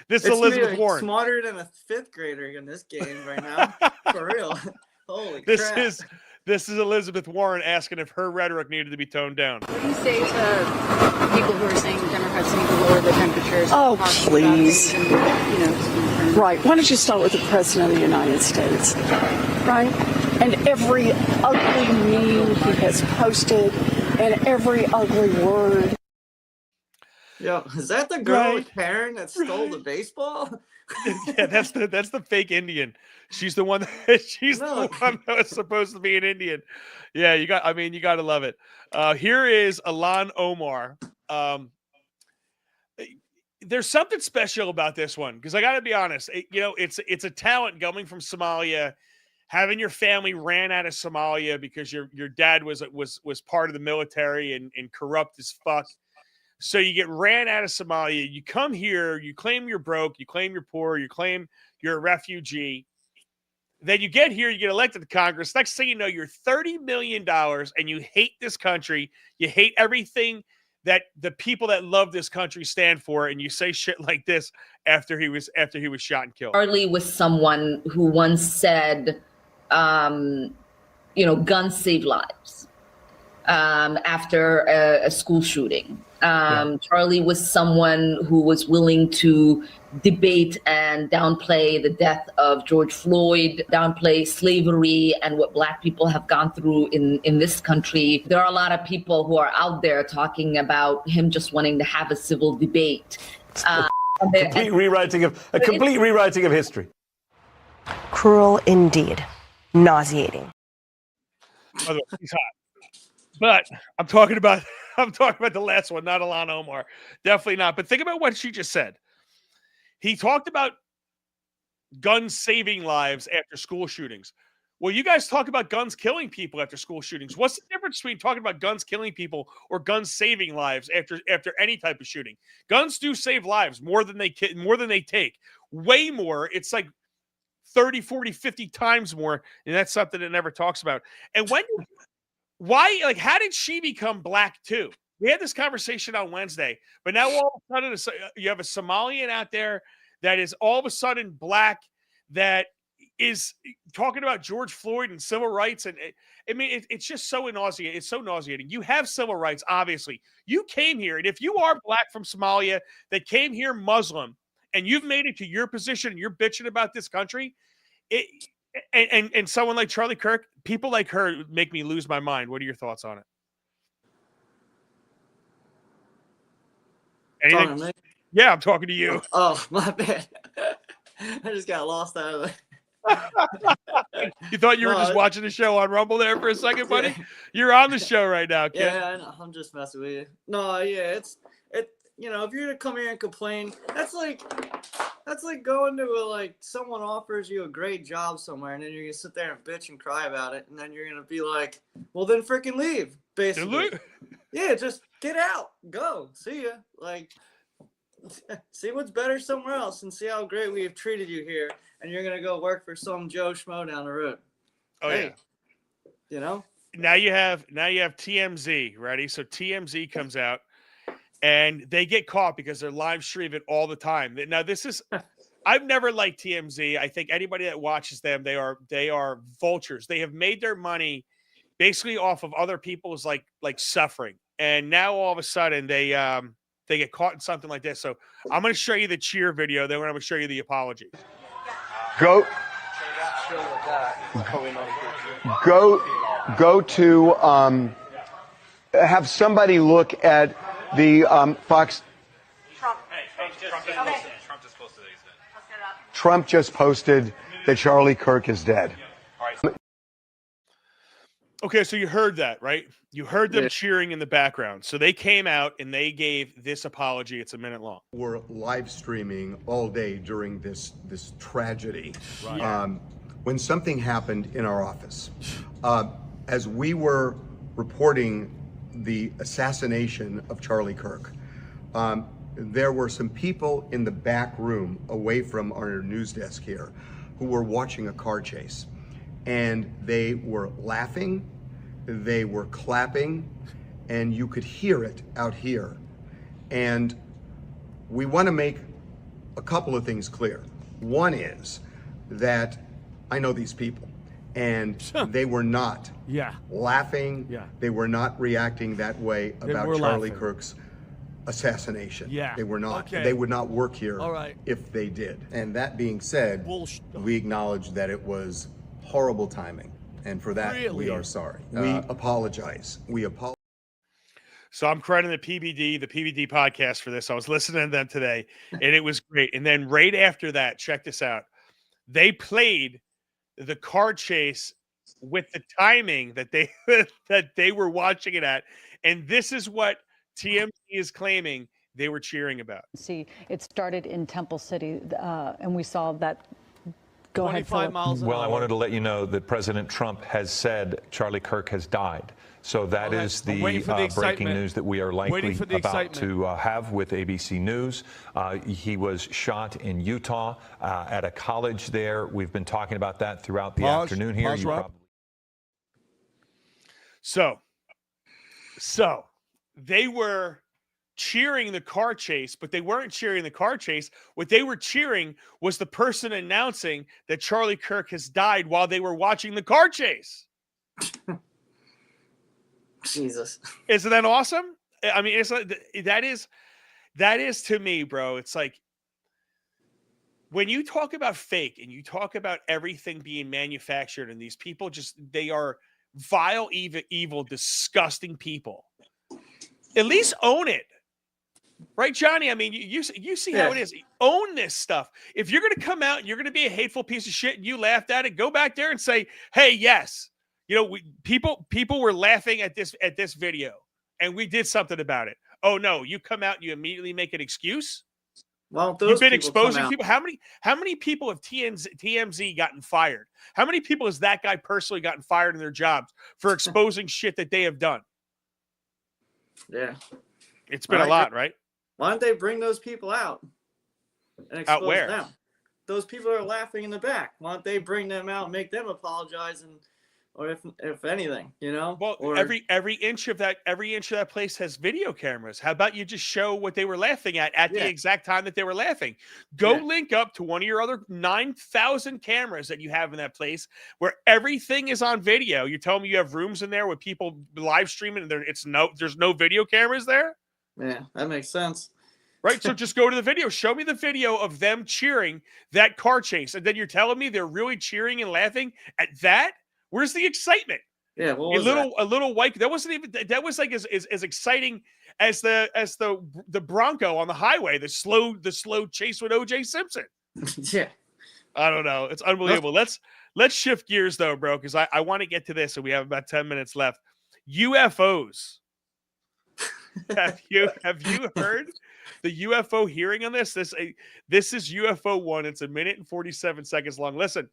This is Elizabeth Warren. Smarter than a fifth grader in this game right now. For real. Holy crap. This is Elizabeth Warren asking if her rhetoric needed to be toned down. What do you say to people who are saying Democrats need to lower the temperatures? Oh, please. Right. Why don't you start with the President of the United States? Right? And every ugly meme he has posted and every ugly word. Yo, is that the girl with Karen that stole the baseball? Yeah, that's the fake Indian. She's the one the one that was supposed to be an Indian. Yeah, you got to love it. Here is Ilhan Omar. There's something special about this one because I got to be honest. It's a talent coming from Somalia, having your family ran out of Somalia because your dad was part of the military and corrupt as fuck. So you get ran out of Somalia. You come here. You claim you're broke. You claim you're poor. You claim you're a refugee. Then you get here. You get elected to Congress. Next thing you know, you're $30 million and you hate this country. You hate everything that the people that love this country stand for. And you say shit like this after he was shot and killed. Charlie was someone who once said, guns save lives after a school shooting. Charlie was someone who was willing to debate and downplay the death of George Floyd, downplay slavery and what Black people have gone through in this country. There are a lot of people who are out there talking about him just wanting to have a civil debate. Complete rewriting of history. Cruel indeed. Nauseating. By the way, he's hot. But I'm talking about the last one, not Ilhan Omar. Definitely not. But think about what she just said. He talked about guns saving lives after school shootings. Well, you guys talk about guns killing people after school shootings. What's the difference between talking about guns killing people or guns saving lives after any type of shooting? Guns do save lives more than they take. Way more. It's like 30, 40, 50 times more. And that's something that never talks about. And how did she become Black too? We had this conversation on Wednesday, but now all of a sudden you have a Somalian out there that is all of a sudden Black that is talking about George Floyd and civil rights. And it's just so nauseating. It's so nauseating. You have civil rights, obviously. You came here, and if you are Black from Somalia that came here Muslim, and you've made it to your position and you're bitching about this country, and someone like Charlie Kirk, people like her make me lose my mind. What are your thoughts on it? Anything? Yeah, I'm talking to you. Oh, my bad. I just got lost out of it. You thought you were just watching the show on Rumble there for a second, buddy? Yeah. You're on the show right now, kid. Yeah, I know. I'm just messing with you. No, yeah, if you're gonna come here and complain, that's like going to someone offers you a great job somewhere, and then you're gonna sit there and bitch and cry about it, and then you're gonna be like, well, then freaking leave, basically. Yeah, just get out, go, see ya. See what's better somewhere else, and see how great we have treated you here, and you're gonna go work for some Joe Schmo down the road. Oh hey, yeah. Now you have TMZ, ready? So TMZ comes out. And they get caught because they're live streaming all the time. Now, I've never liked TMZ. I think anybody that watches them, they are vultures. They have made their money basically off of other people's like suffering. And now all of a sudden they get caught in something like this. So I'm going to show you the cheer video. Then I'm going to show you the apology. Go to have somebody look at the Fox Trump just posted that Charlie Kirk is dead. Okay, so you heard that, right? You heard them cheering in the background. So they came out and they gave this apology. It's a minute long. We're live streaming all day during this tragedy. Right. When something happened in our office, as we were reporting the assassination of Charlie Kirk, there were some people in the back room away from our news desk here who were watching a car chase, and they were laughing, they were clapping, and you could hear it out here. And we want to make a couple of things clear. One is that I know these people, and they were not laughing. They were not reacting that way about Charlie Kirk's assassination. They were not. They would not work here if they did. And that being said, we acknowledge that it was horrible timing, and for that we are sorry. We apologize. We apologize. So I'm crediting the PBD podcast for this. I was listening to them today, and it was great. And then right after that, check this out. They played the car chase with the timing that they were watching it at, and this is what TMZ is claiming they were cheering about. See, it started in Temple City, and we saw that. Go ahead, 25 miles an hour. Well, I wanted to let you know that President Trump has said Charlie Kirk has died. So that is the breaking news that we are likely about to have with ABC News. He was shot in Utah at a college there. We've been talking about that throughout the afternoon here. So they were cheering the car chase, but they weren't cheering the car chase. What they were cheering was the person announcing that Charlie Kirk has died while they were watching the car chase. Jesus. Isn't that awesome? I mean, it's like, that is to me, bro. It's like when you talk about fake and you talk about everything being manufactured, and these people they are vile, evil, disgusting people. At least own it. Right, Johnny? I mean, you see how it is. Own this stuff. If you're going to come out and you're going to be a hateful piece of shit and you laughed at it, go back there and say, hey, yes. You know, people were laughing at this video, and we did something about it. Oh no, you come out and you immediately make an excuse. Well, you've been exposing people. How many people have TMZ gotten fired? How many people has that guy personally gotten fired in their jobs for exposing shit that they have done? Yeah, it's been a lot, right? Why don't they bring those people out and expose out where? them? Those people are laughing in the back. Why don't they bring them out, make them apologize, or if anything, you know? Well, every inch of that place has video cameras. How about you just show what they were laughing at the exact time that they were laughing? Go link up to one of your other 9,000 cameras that you have in that place where everything is on video. You're telling me you have rooms in there with people live streaming and there's no video cameras there? Yeah, that makes sense. Right? So just go to the video. Show me the video of them cheering that car chase. And then you're telling me they're really cheering and laughing at that? Where's the excitement? Yeah, a little white. That wasn't even. That was like as exciting as the Bronco on the highway. The slow chase with O.J. Simpson. Yeah, I don't know. It's unbelievable. Let's shift gears though, bro, because I want to get to this, and we have about 10 minutes left. UFOs. have you heard the UFO hearing on this? This is UFO 1. It's 1 minute and 47 seconds long. Listen.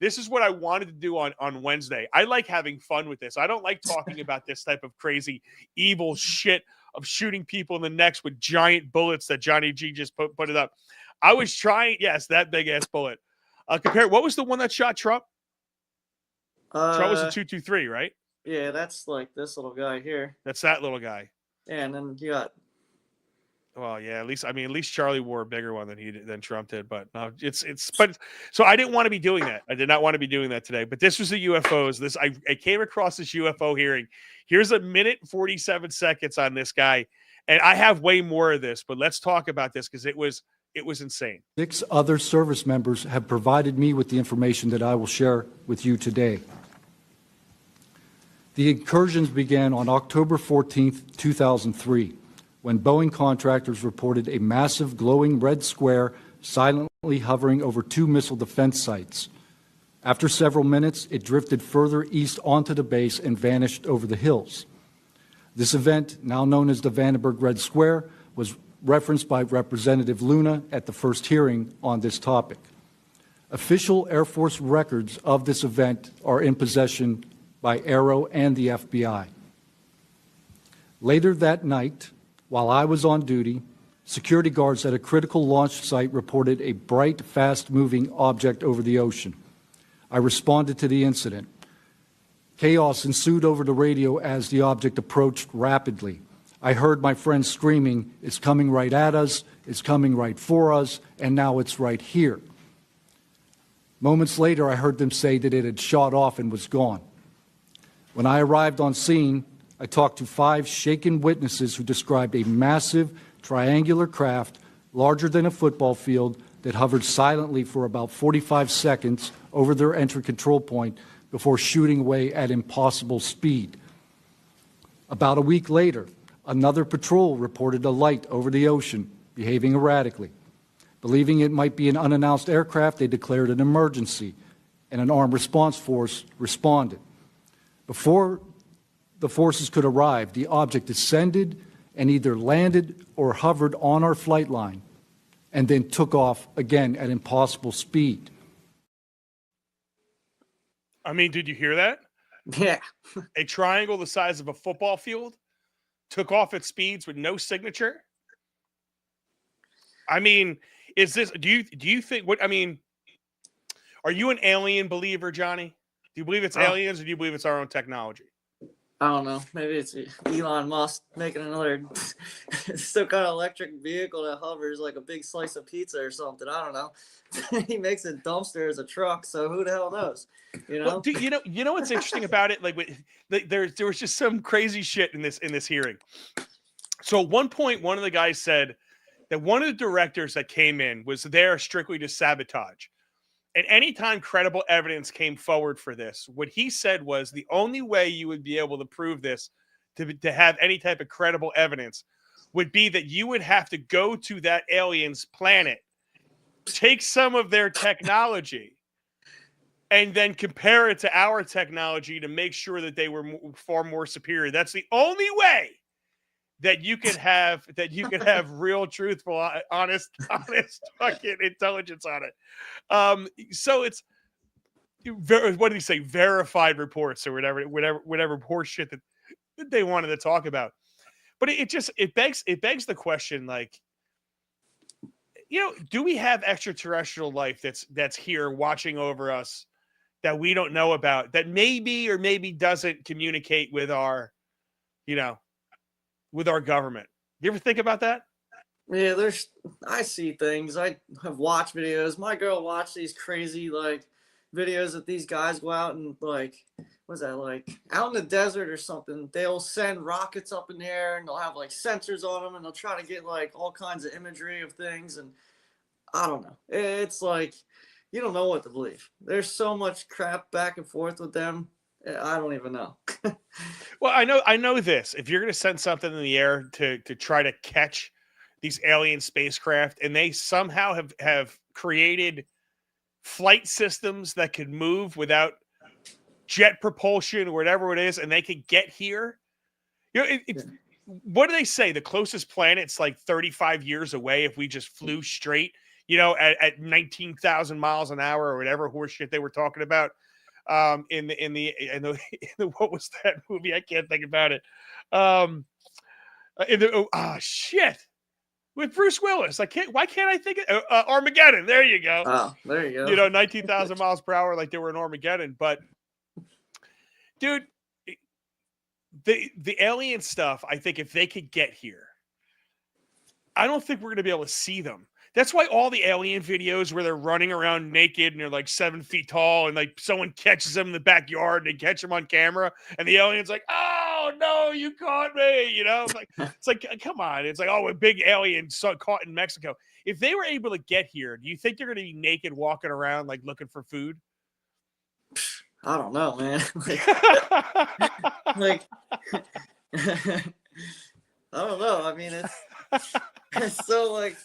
This is what I wanted to do on Wednesday. I like having fun with this. I don't like talking about this type of crazy, evil shit of shooting people in the necks with giant bullets that Johnny G just put it up. I was trying, yes, that big-ass bullet. What was the one that shot Trump? Trump was a 223, right? Yeah, that's like this little guy here. That's that little guy. Yeah, and then you got... Well, yeah, at least Charlie wore a bigger one than Trump did, but no, but so I didn't want to be doing that. I did not want to be doing that today. But this was the UFOs. I came across this UFO hearing. Here's 1 minute 47 seconds on this guy, and I have way more of this. But let's talk about this because it was insane. 6 other service members have provided me with the information that I will share with you today. The incursions began on October 14th, 2003. when Boeing contractors reported a massive glowing red square silently hovering over 2 missile defense sites. After several minutes, it drifted further east onto the base and vanished over the hills. This event, now known as the Vandenberg Red Square, was referenced by Representative Luna at the first hearing on this topic. Official Air Force records of this event are in possession by Aero and the FBI. Later that night, while I was on duty, security guards at a critical launch site reported a bright, fast-moving object over the ocean. I responded to the incident. Chaos ensued over the radio as the object approached rapidly. I heard my friends screaming, "It's coming right at us, it's coming right for us, and now it's right here." Moments later, I heard them say that it had shot off and was gone. When I arrived on scene, I talked to 5 shaken witnesses who described a massive triangular craft larger than a football field that hovered silently for about 45 seconds over their entry control point before shooting away at impossible speed. About a week later, another patrol reported a light over the ocean, behaving erratically. Believing it might be an unannounced aircraft, they declared an emergency, and an armed response force responded. Before the forces could arrive, the object descended and either landed or hovered on our flight line, and then took off again at impossible speed. I mean, did you hear that? Yeah. A triangle the size of a football field took off at speeds with no signature. I mean, is this, do you think, what, I mean, are you an alien believer, Johnny? Do you believe it's aliens, or do you believe it's our own technology? I don't know. Maybe it's Elon Musk making another some kind of electric vehicle that hovers like a big slice of pizza or something. I don't know. He makes a dumpster as a truck, so who the hell knows? You know. Well, you know what's interesting about it? Like, there was just some crazy shit in this hearing. So at one point, one of the guys said that one of the directors that came in was there strictly to sabotage. And anytime credible evidence came forward for this, what he said was the only way you would be able to prove this, to have any type of credible evidence, would be that you would have to go to that alien's planet, take some of their technology, and then compare it to our technology to make sure that they were far more superior. That's the only way that you could have real, truthful, honest fucking intelligence on it. So it's what did he say? Verified reports or whatever horse shit that they wanted to talk about. But it begs the question, like, you know, do we have extraterrestrial life that's here watching over us that we don't know about, that maybe or maybe doesn't communicate with our, you know, with our government? You ever think about that? Yeah, I see things. I have watched videos. My girl watched these crazy like videos that these guys go out and like, what's that, like out in the desert or something. They'll send rockets up in the air and they'll have like sensors on them and they'll try to get like all kinds of imagery of things. And I don't know. It's like, you don't know what to believe. There's so much crap back and forth with them. I don't even know. Well, I know this. If you're going to send something in the air to try to catch these alien spacecraft, and they somehow have created flight systems that could move without jet propulsion or whatever it is, and they could get here. You know, what do they say? The closest planet's like 35 years away if we just flew straight, you know, at 19,000 miles an hour or whatever horse shit they were talking about. In the what was that movie? I can't think about it. Shit, with Bruce Willis. Why can't I think of Armageddon? There you go. Oh, there you go. You know, 19,000 miles per hour, like they were in Armageddon. But dude, the alien stuff, I think if they could get here, I don't think we're going to be able to see them. That's why all the alien videos where they're running around naked and they're like 7 feet tall and like someone catches them in the backyard and they catch them on camera and the alien's like, "Oh no, you caught me!" You know, it's like, come on. It's like, oh, a big alien caught in Mexico. If they were able to get here, do you think they're going to be naked walking around like looking for food? I don't know, man. I don't know. I mean, it's so like,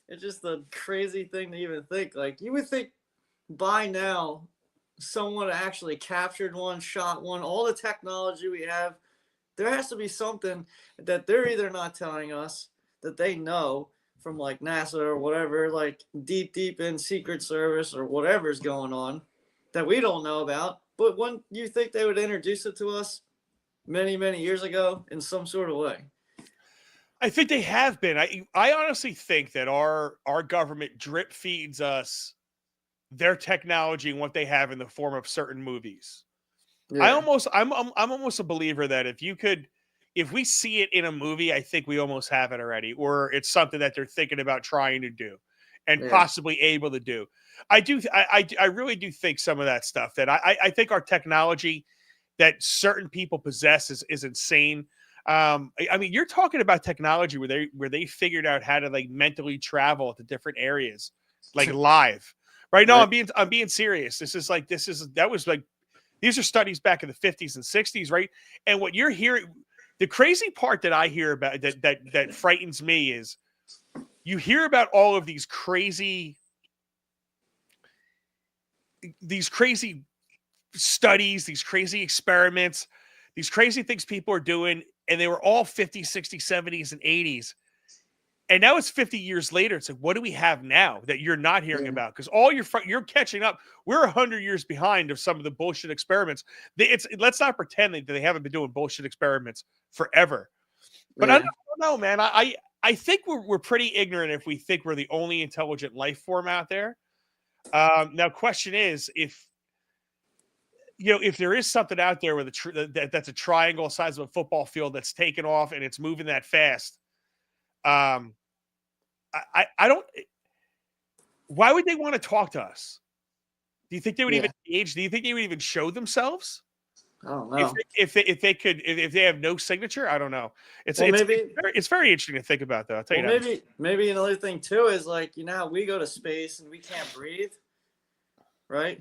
it's just a crazy thing to even think. Like, you would think by now someone actually captured one, shot one, all the technology we have, there has to be something that they're either not telling us that they know from like NASA or whatever, like deep in Secret Service or whatever's going on that we don't know about. But when you think they would introduce it to us many years ago in some sort of way? I think they have been. I honestly think that our government drip feeds us their technology and what they have in the form of certain movies. Yeah. I'm almost a believer that if we see it in a movie, I think we almost have it already, or it's something that they're thinking about trying to do and possibly able to do. I really do think some of that stuff that I think our technology that certain people possess is insane. I mean, you're talking about technology where they figured out how to like mentally travel to different areas, like live. Right? No, I'm being serious. That was like, these are studies back in the 50s and 60s, right? And what you're hearing, the crazy part that I hear about that frightens me is you hear about all of these crazy studies, these crazy experiments, these crazy things people are doing, and they were all 50s, 60s, 70s, and 80s. And now it's 50 years later. It's like, what do we have now that you're not hearing about? Because all you're catching up. We're 100 years behind of some of the bullshit experiments. Let's not pretend that they haven't been doing bullshit experiments forever. But I don't know, man. I think we're pretty ignorant if we think we're the only intelligent life form out there. Now, question is, if there is something out there with that's a triangle size of a football field that's taken off and it's moving that fast. I don't. Why would they want to talk to us? Do you think they would even engage? Do you think they would even show themselves? I don't know. If they have no signature, I don't know. It's very interesting to think about, though. I'll tell you that. Maybe another thing too is like, how we go to space and we can't breathe, right?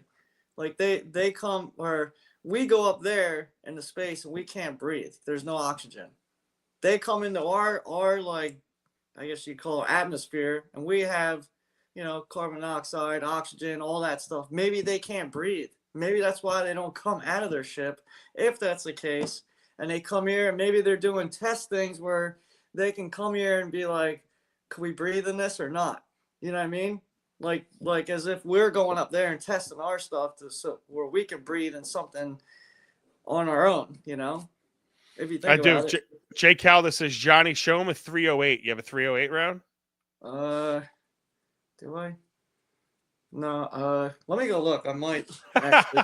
Like they come, or we go up there into space and we can't breathe. There's no oxygen. They come into our like, I guess you call it atmosphere, and we have, carbon dioxide, oxygen, all that stuff. Maybe they can't breathe. Maybe that's why they don't come out of their ship, if that's the case. And they come here, and maybe they're doing test things where they can come here and be like, can we breathe in this or not? You know what I mean? Like as if we're going up there and testing our stuff where we can breathe in something on our own, If you think about it. Jay Calda says, Johnny, show him a 308. You have a 308 round? Do I? No, let me go look. I might actually.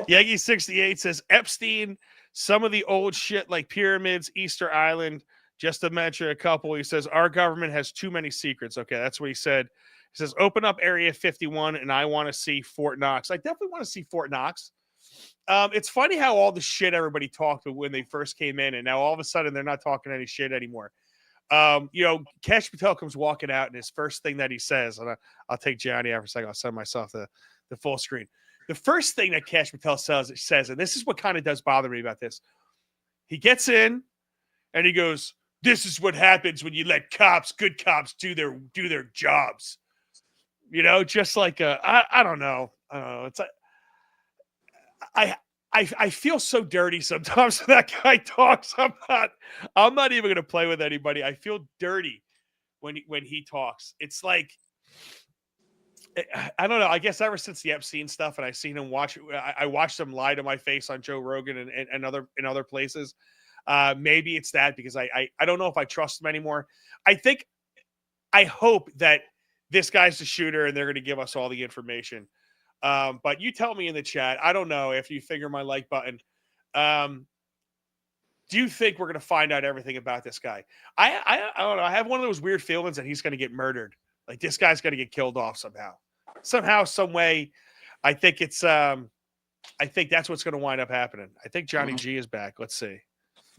Yankee 68 says, Epstein, some of the old shit like pyramids, Easter Island, just to mention a couple. He says, our government has too many secrets. Okay, that's what he said. He says, open up Area 51, and I want to see Fort Knox. I definitely want to see Fort Knox. It's funny how all the shit everybody talked when they first came in, and now all of a sudden they're not talking any shit anymore. Kash Patel comes walking out, and his first thing that he says, and I'll take Johnny out for a second. I'll send myself the full screen. The first thing that Kash Patel says, and this is what kind of does bother me about this. He gets in, and he goes, "This is what happens when you let good cops, do their jobs." Just like I don't know. It's like I feel so dirty sometimes when that guy talks. I'm not even going to play with anybody. I feel dirty when he talks. It's like, I don't know. I guess ever since the Epstein stuff, and I seen him I watched him lie to my face on Joe Rogan and other places. Maybe it's that, because I don't know if I trust him anymore. I hope that this guy's the shooter and they're going to give us all the information. But you tell me in the chat. I don't know if you finger my like button. Do you think we're going to find out everything about this guy? I don't know. I have one of those weird feelings that he's going to get murdered. Like this guy's going to get killed off somehow, some way. I think that's what's going to wind up happening. I think Johnny G is back. Let's see.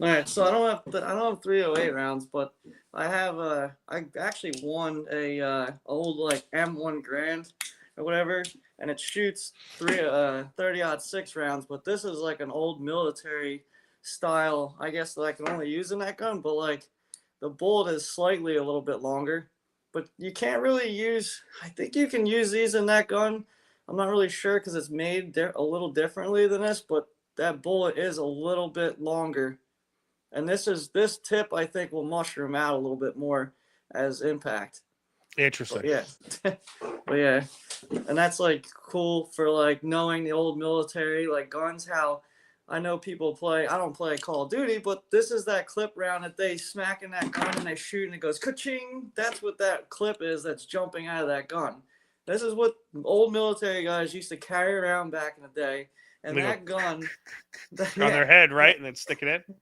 All right, so I don't have 308 rounds, but I have I actually won a old like M1 Grand or whatever, and it shoots 30-06 rounds, but this is like an old military style, I guess, that I can only use in that gun, but like the bullet is slightly a little bit longer. But you can't really use, I think you can use these in that gun. I'm not really sure because it's made a little differently than this, but that bullet is a little bit longer. And this tip, I think, will mushroom out a little bit more as impact. Interesting. But yeah. But yeah. And that's like cool for like knowing the old military, like guns, how I know people play, I don't play Call of Duty, but this is that clip round that they smack in that gun and they shoot and it goes ka-ching. That's what that clip is that's jumping out of that gun. This is what old military guys used to carry around back in the day. And that gun on their head, right? And then stick it in.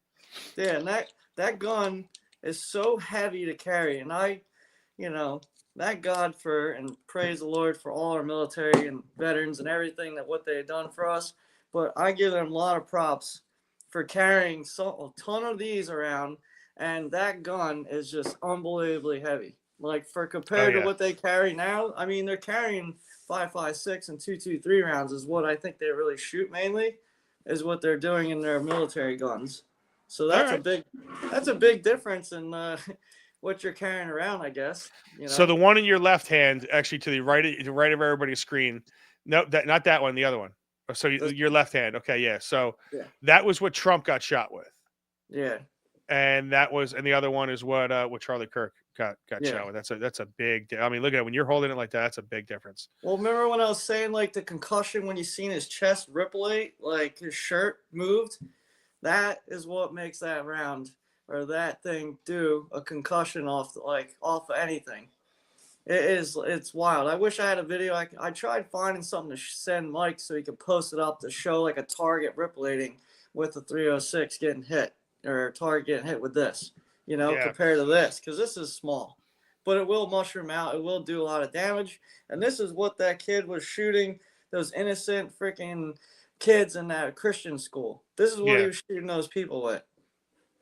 Yeah, and that gun is so heavy to carry. And I, thank God for and praise the Lord for all our military and veterans and everything that what they've done for us. But I give them a lot of props for carrying a ton of these around, and that gun is just unbelievably heavy. Like compared to what they carry now, I mean they're carrying 5.56 and 2.23 rounds is what I think they really shoot mainly, is what they're doing in their military guns. So that's a big difference in what you're carrying around, I guess. So the one in your left hand, actually to the right of everybody's screen. No, not that one, the other one. So your left hand. Okay, yeah. So that was what Trump got shot with. Yeah. And the other one is what Charlie Kirk got shot with. That's a big. I mean, look at it when you're holding it like that. That's a big difference. Well, remember when I was saying like the concussion when you seen his chest ripple, like his shirt moved. That is what makes that round or that thing do a concussion off of anything. It's wild. I wish I had a video. I tried finding something to send Mike so he could post it up to show like a target rippling with the 306 getting hit or a target getting hit with this, compared to this, because this is small. But it will mushroom out. It will do a lot of damage. And this is what that kid was shooting, those innocent freaking kids in that Christian school. This is what he was shooting those people with.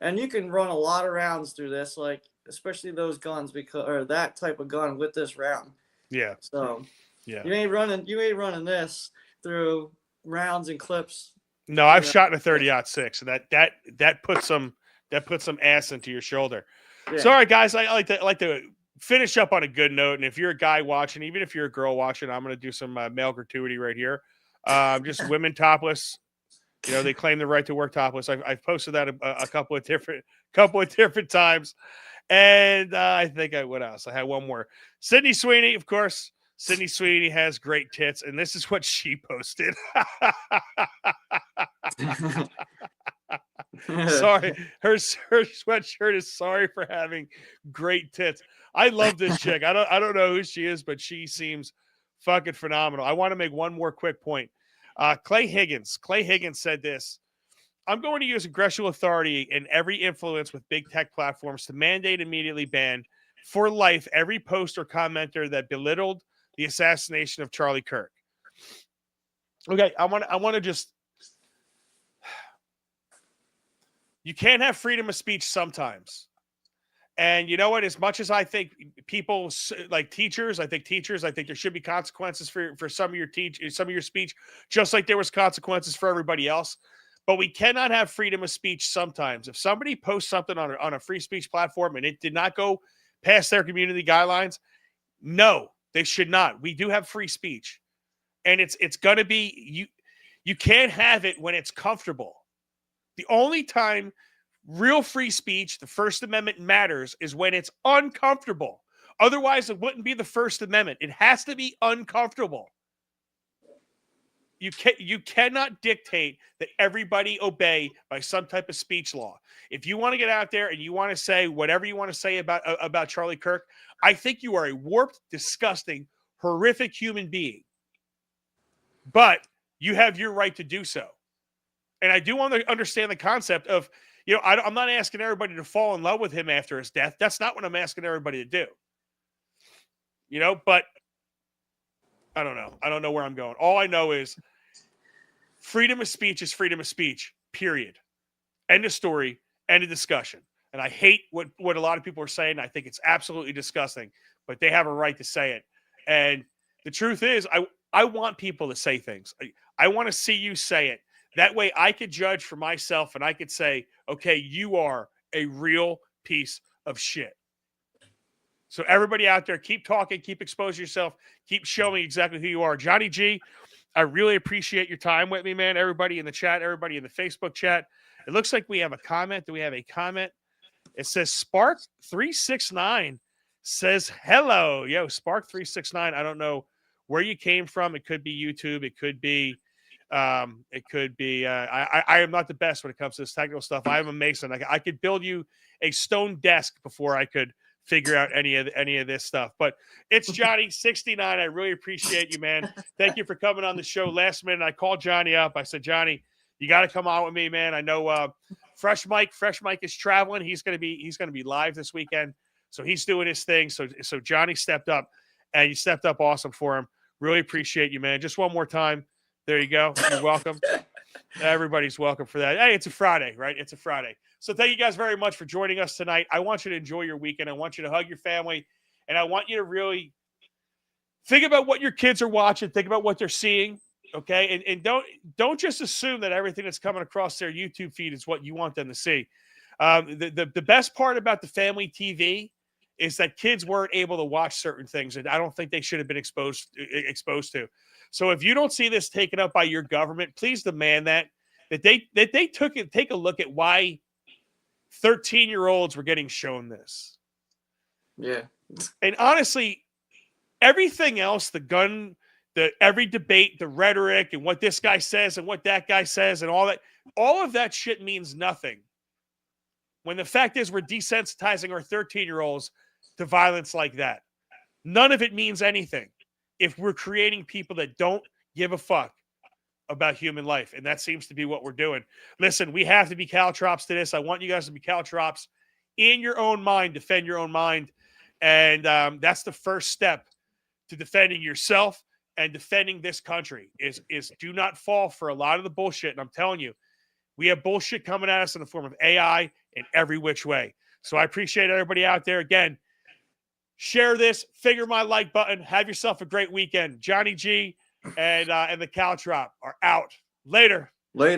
And you can run a lot of rounds through this, like especially those guns or that type of gun with this round. Yeah. So you ain't running this through rounds and clips. No, I've shot in a 30-06, and that puts some ass into your shoulder. Yeah. So all right, guys, I like to finish up on a good note. And if you're a guy watching, even if you're a girl watching, I'm going to do some male gratuity right here. Just women topless. They claim the right to work topless. I've posted that a couple of different times. And I think what else? I had one more. Sydney Sweeney, of course. Sydney Sweeney has great tits, and this is what she posted. Sorry, her sweatshirt is sorry for having great tits. I love this chick. I don't know who she is, but she seems fucking phenomenal. I want to make one more quick point. Clay Higgins said this: I'm going to use aggressional authority and every influence with big tech platforms to mandate, immediately ban for life every post or commenter that belittled the assassination of Charlie Kirk. Okay, I want to just. You can't have freedom of speech sometimes. And you know what? As much as I think people like teachers, I think there should be consequences for some of your speech, just like there was consequences for everybody else. But we cannot have freedom of speech sometimes. If somebody posts something on a free speech platform and it did not go past their community guidelines, no, they should not. We do have free speech, and it's going to be you can't have it when it's comfortable. The only time real free speech, the First Amendment, matters is when it's uncomfortable. Otherwise, it wouldn't be the First Amendment. It has to be uncomfortable. You cannot dictate that everybody obey by some type of speech law. If you want to get out there and you want to say whatever you want to say about Charlie Kirk, I think you are a warped, disgusting, horrific human being. But you have your right to do so. And I do want to understand the concept of, I'm not asking everybody to fall in love with him after his death. That's not what I'm asking everybody to do. But I don't know. I don't know where I'm going. All I know is freedom of speech is freedom of speech, period. End of story, end of discussion. And I hate what a lot of people are saying. I think it's absolutely disgusting, but they have a right to say it. And the truth is, I want people to say things. I want to see you say it. That way I could judge for myself and I could say, okay, you are a real piece of shit. So everybody out there, keep talking, keep exposing yourself, keep showing exactly who you are. Johnny G, I really appreciate your time with me, man. Everybody in the chat, everybody in the Facebook chat. It looks like we have a comment. Do we have a comment? It says Spark369 says hello. Yo, Spark369. I don't know where you came from. It could be YouTube. It could be I am not the best when it comes to this technical stuff. I am a mason. I could build you a stone desk before I could figure out any of this stuff. But it's Johnny 69. I really appreciate you, man. Thank you for coming on the show. Last minute, I called Johnny up. I said, Johnny, you got to come on with me, man. I know Fresh Mike is traveling. He's gonna be live this weekend, so he's doing his thing. So Johnny stepped up, and you stepped up awesome for him. Really appreciate you, man. Just one more time. There you go. You're welcome. Everybody's welcome for that. Hey, it's a Friday, right? It's a Friday. So thank you guys very much for joining us tonight. I want you to enjoy your weekend. I want you to hug your family, and I want you to really think about what your kids are watching. Think about what they're seeing. Okay, and don't just assume that everything that's coming across their YouTube feed is what you want them to see. The best part about the family TV is that kids weren't able to watch certain things, and I don't think they should have been exposed to. So if you don't see this taken up by your government, please demand that they take a look at why 13-year-olds were getting shown this. Yeah, and honestly, everything else, every debate, the rhetoric, and what this guy says and what that guy says, and all of that shit means nothing. When the fact is, we're desensitizing our 13-year-olds to violence like that. None of it means anything if we're creating people that don't give a fuck about human life. And that seems to be what we're doing. Listen, we have to be caltrops to this. I want you guys to be caltrops in your own mind, defend your own mind. And that's the first step to defending yourself and defending this country is do not fall for a lot of the bullshit. And I'm telling you, we have bullshit coming at us in the form of AI in every which way. So I appreciate everybody out there. Again, share this, figure my like button. Have yourself a great weekend. Johnny G and the Caltrop are out. Later.